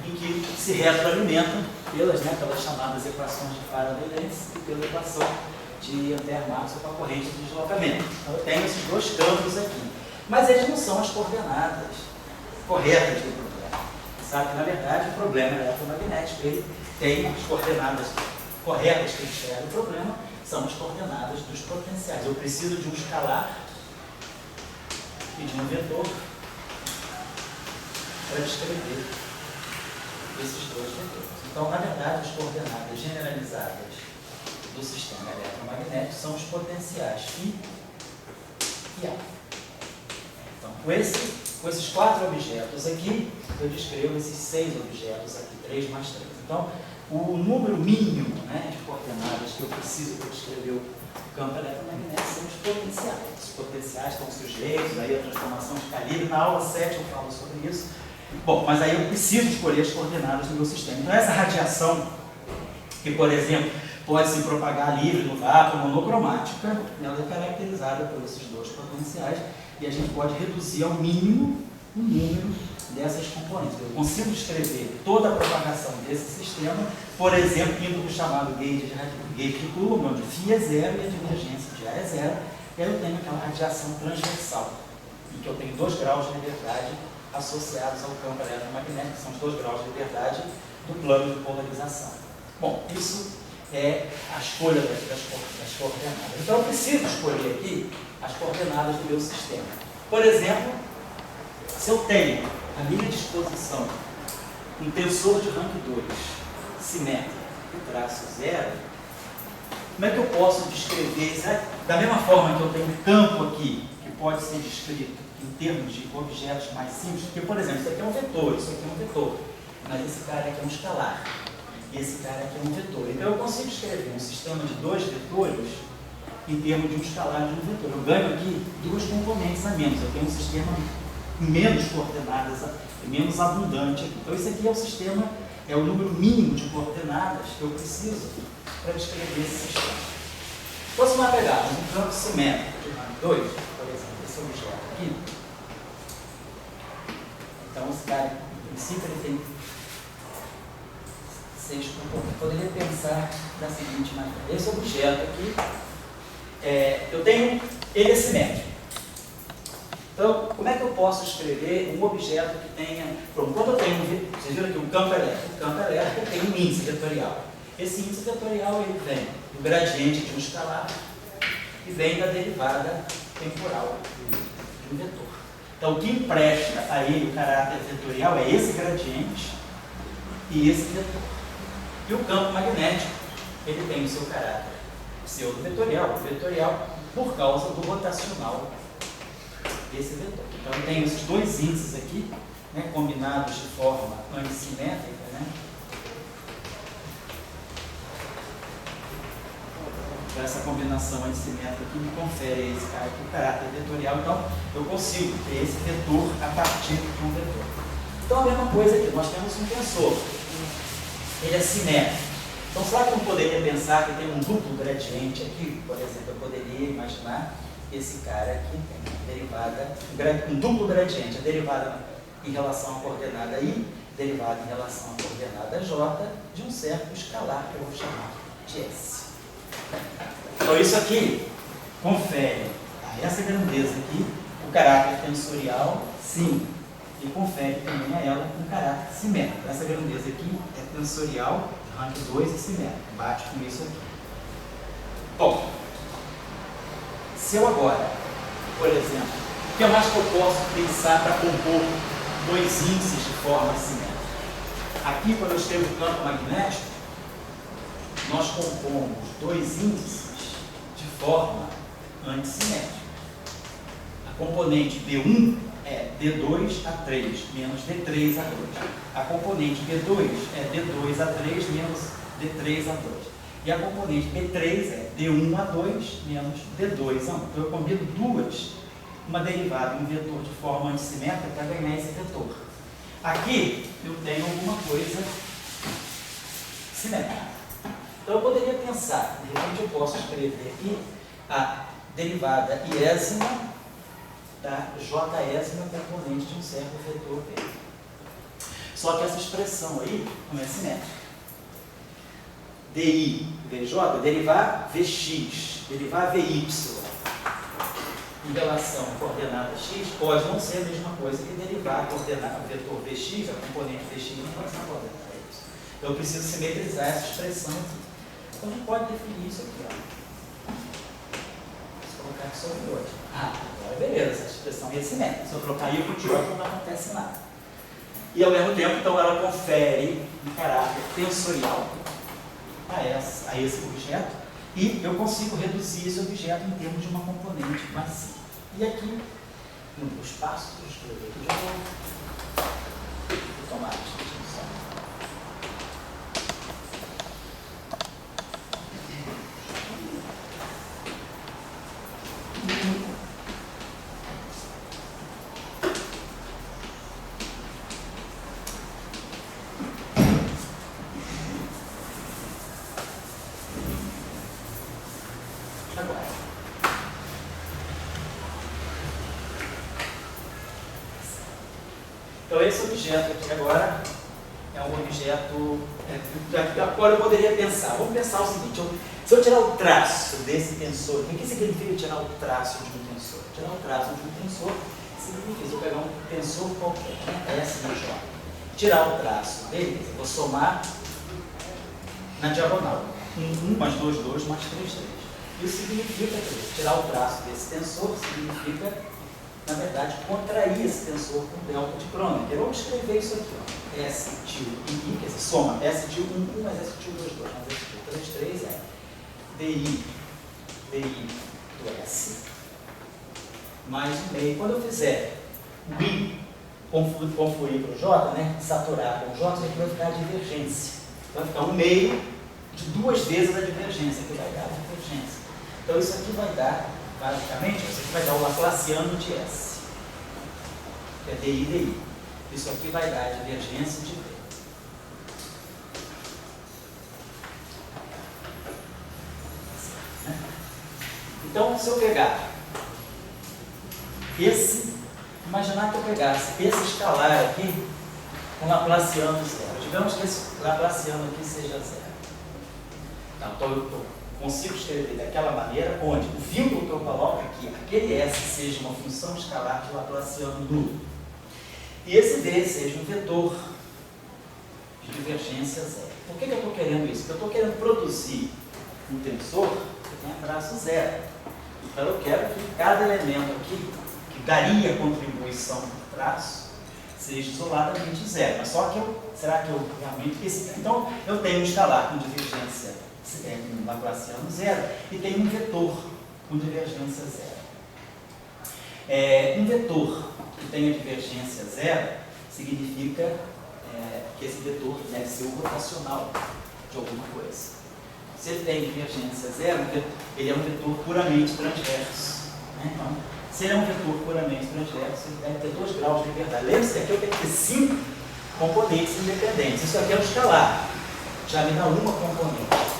em que se retroalimentam pelas chamadas equações de Faraday-Lenz e pela equação de Ampère-Maxwell com a corrente de deslocamento. Então, eu tenho esses dois campos aqui. Mas eles não são as coordenadas corretas do problema. Sabe que, na verdade, o problema eletromagnético ele tem as coordenadas corretas que descrevem o problema, são as coordenadas dos potenciais. Eu preciso de um escalar e de um vetor para descrever esses dois vetores. Então, na verdade, as coordenadas generalizadas do sistema eletromagnético são os potenciais φ e A. Então, com esses 4 objetos aqui, eu descrevo esses 6 objetos aqui, 3 mais 3. Então, o número mínimo de coordenadas que eu preciso para descrever o campo eletromagnético são os potenciais. Os potenciais estão sujeitos aí à transformação de calibre. Na aula 7 eu falo sobre isso. Bom, mas aí eu preciso escolher as coordenadas do meu sistema. Então, essa radiação, que, por exemplo, pode se propagar livre no vácuo, monocromática, ela é caracterizada por esses dois potenciais e a gente pode reduzir ao mínimo o número dessas componentes. Eu consigo descrever toda a propagação desse sistema, por exemplo, indo para o chamado gauge de Coulomb, onde φ é zero e a divergência de A é zero, e aí eu tenho aquela radiação transversal, em que eu tenho 2 graus de liberdade associados ao campo eletromagnético, que são os 2 graus de liberdade do plano de polarização. Bom, isso é a escolha das coordenadas. Então, eu preciso escolher aqui as coordenadas do meu sistema. Por exemplo, se eu tenho à minha disposição um tensor de rank 2 simétrico e traço zero, como é que eu posso descrever isso? Da mesma forma que eu tenho um campo aqui, que pode ser descrito em termos de objetos mais simples, porque, por exemplo, isso aqui é um vetor, isso aqui é um vetor, mas esse cara aqui é um escalar, e esse cara aqui é um vetor. Então, eu consigo escrever um sistema de 2 vetores em termos de um escalar de um vetor. Eu ganho aqui 2 componentes a menos, eu tenho um sistema menos coordenadas, menos abundante aqui. Então, esse aqui é o sistema é o número mínimo de coordenadas que eu preciso para descrever esse sistema. Então, se nós pegarmos um campo simétrico de rank 2, por exemplo, esse objeto aqui, então esse cara, em princípio, ele tem 6 componentes. Eu poderia pensar da seguinte maneira: esse objeto aqui, eu tenho ele é simétrico. Então, como é que eu posso escrever um objeto que tenha... Pronto, quando eu tenho, vocês viram aqui, um campo elétrico tem um índice vetorial. Esse índice vetorial ele vem do gradiente de um escalar e vem da derivada temporal de um vetor. Então, o que empresta a ele o caráter vetorial é esse gradiente e esse vetor. E o campo magnético, ele tem o seu caráter pseudo-vetorial, por causa do rotacional desse vetor. Então, eu tenho esses dois índices aqui, né, combinados de forma antissimétrica, né? Então, essa combinação antissimétrica aqui me confere esse caráter vetorial. Então, eu consigo ter esse vetor a partir de um vetor. Então, a mesma coisa aqui, nós temos um tensor. Ele é simétrico. Então, será que eu não poderia pensar que tem um duplo gradiente aqui? Por exemplo, eu poderia imaginar que esse cara aqui tem uma derivada, um duplo gradiente, a derivada em relação à coordenada I, derivada em relação à coordenada J, de um certo escalar que eu vou chamar de S. Então, isso aqui confere a essa grandeza aqui o caráter tensorial, sim, e confere também a ela um caráter simétrico. Essa grandeza aqui é tensorial, rank 2 e simétrico. Bate com isso aqui. Bom, se eu agora, por exemplo, o que mais que eu posso pensar para compor dois índices de forma simétrica? Aqui, quando eu escrevo o campo magnético, nós compomos dois índices de forma antissimétrica. A componente B1 é D2A3 menos D3A2. A componente B2 é D2A3 menos D3A2. E a componente B3 é D1A2 menos D2A1. Então, eu combino uma derivada em um vetor de forma antissimétrica para ganhar esse vetor. Aqui, eu tenho alguma coisa simétrica. Então, eu poderia pensar, de repente eu posso escrever aqui a derivada iésima da jésima componente de um certo vetor V. Só que essa expressão aí não é simétrica. DI, VJ, derivar VX, derivar VY em relação à coordenada X pode não ser a mesma coisa que derivar a coordenada, o vetor VX, a componente VX em relação à coordenada Y. Então, eu preciso simetrizar essa expressão aqui. Então, a gente pode definir isso aqui, ó. Vou colocar aqui sobre o outro. Agora beleza, essa expressão é simétrica. Se eu trocar I por J, não acontece nada. E, ao mesmo tempo, então, ela confere um caráter tensorial a esse objeto, e eu consigo reduzir esse objeto em termos de uma componente macia. E aqui, no espaço, vou escrever aqui de novo. Vou tomar a distinção. Então, esse objeto aqui agora é um objeto... Agora eu poderia pensar, vamos pensar o seguinte, se eu tirar o traço desse tensor, o que significa tirar o traço de um tensor? Tirar o traço de um tensor significa, se eu pegar um tensor qualquer, né, S na J, tirar o traço dele, eu vou somar na diagonal, 1 mais 2, 2 mais 3, 3. Isso significa, tirar o traço desse tensor significa, na verdade, contrair esse tensor com delta de Kronecker. Vamos escrever isso aqui, ó. S til I, quer dizer, soma S til 1, 1 mais S til 2, 2 mais S til 3, 3 é DI do S mais 1 meio. Quando eu fizer o I confluir para o J, né, saturar com o J, isso aqui vai ficar a divergência. Vai ficar 1 meio de 2 vezes a divergência, que vai dar a divergência. Então, isso aqui vai dar, basicamente, isso aqui vai dar o Laplaciano de S, que é DI. Isso aqui vai dar a divergência de V. Então, se eu pegar imaginar que eu pegasse esse escalar aqui com Laplaciano zero. Digamos que esse Laplaciano aqui seja zero. Então, eu consigo escrever daquela maneira onde o vínculo que eu coloco aqui, aquele S, seja uma função escalar de Laplaciano nulo. E esse V seja um vetor de divergência zero. Por que eu estou querendo isso? Porque eu estou querendo produzir um tensor que tenha traço zero. Então eu quero que cada elemento aqui, que daria contribuição por traço, seja isoladamente zero. Mas só que será que eu realmente... Então eu tenho um escalar com divergência com Laplaciano zero e tenho um vetor com divergência zero. Um vetor que tenha divergência zero significa que esse vetor deve ser o rotacional de alguma coisa. Se ele tem divergência zero, ele é um vetor puramente transverso. Então, se ele é um vetor puramente transverso, ele deve ter 2 graus de liberdade. Lembre-se que aqui eu tenho que ter 5 componentes independentes. Isso aqui é um escalar. Já me dá uma componente.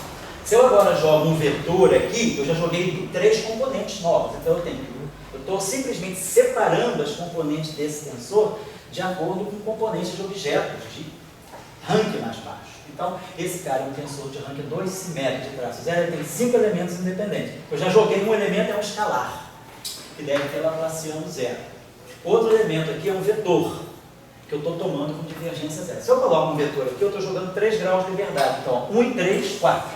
Se eu agora jogo um vetor aqui, eu já joguei 3 componentes novos. Então eu estou simplesmente separando as componentes desse tensor de acordo com componentes de objetos de rank mais baixo. Então, esse cara é um tensor de rank 2 simétrico de traço zero, ele tem 5 elementos independentes. Eu já joguei um elemento, é um escalar, que deve ter Laplaciano zero. Outro elemento aqui é um vetor, que eu estou tomando com divergência zero. Se eu coloco um vetor aqui, eu estou jogando 3 graus de liberdade. Então, 1 e 3, 4.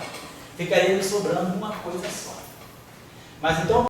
Ficaria me sobrando uma coisa só. Mas então,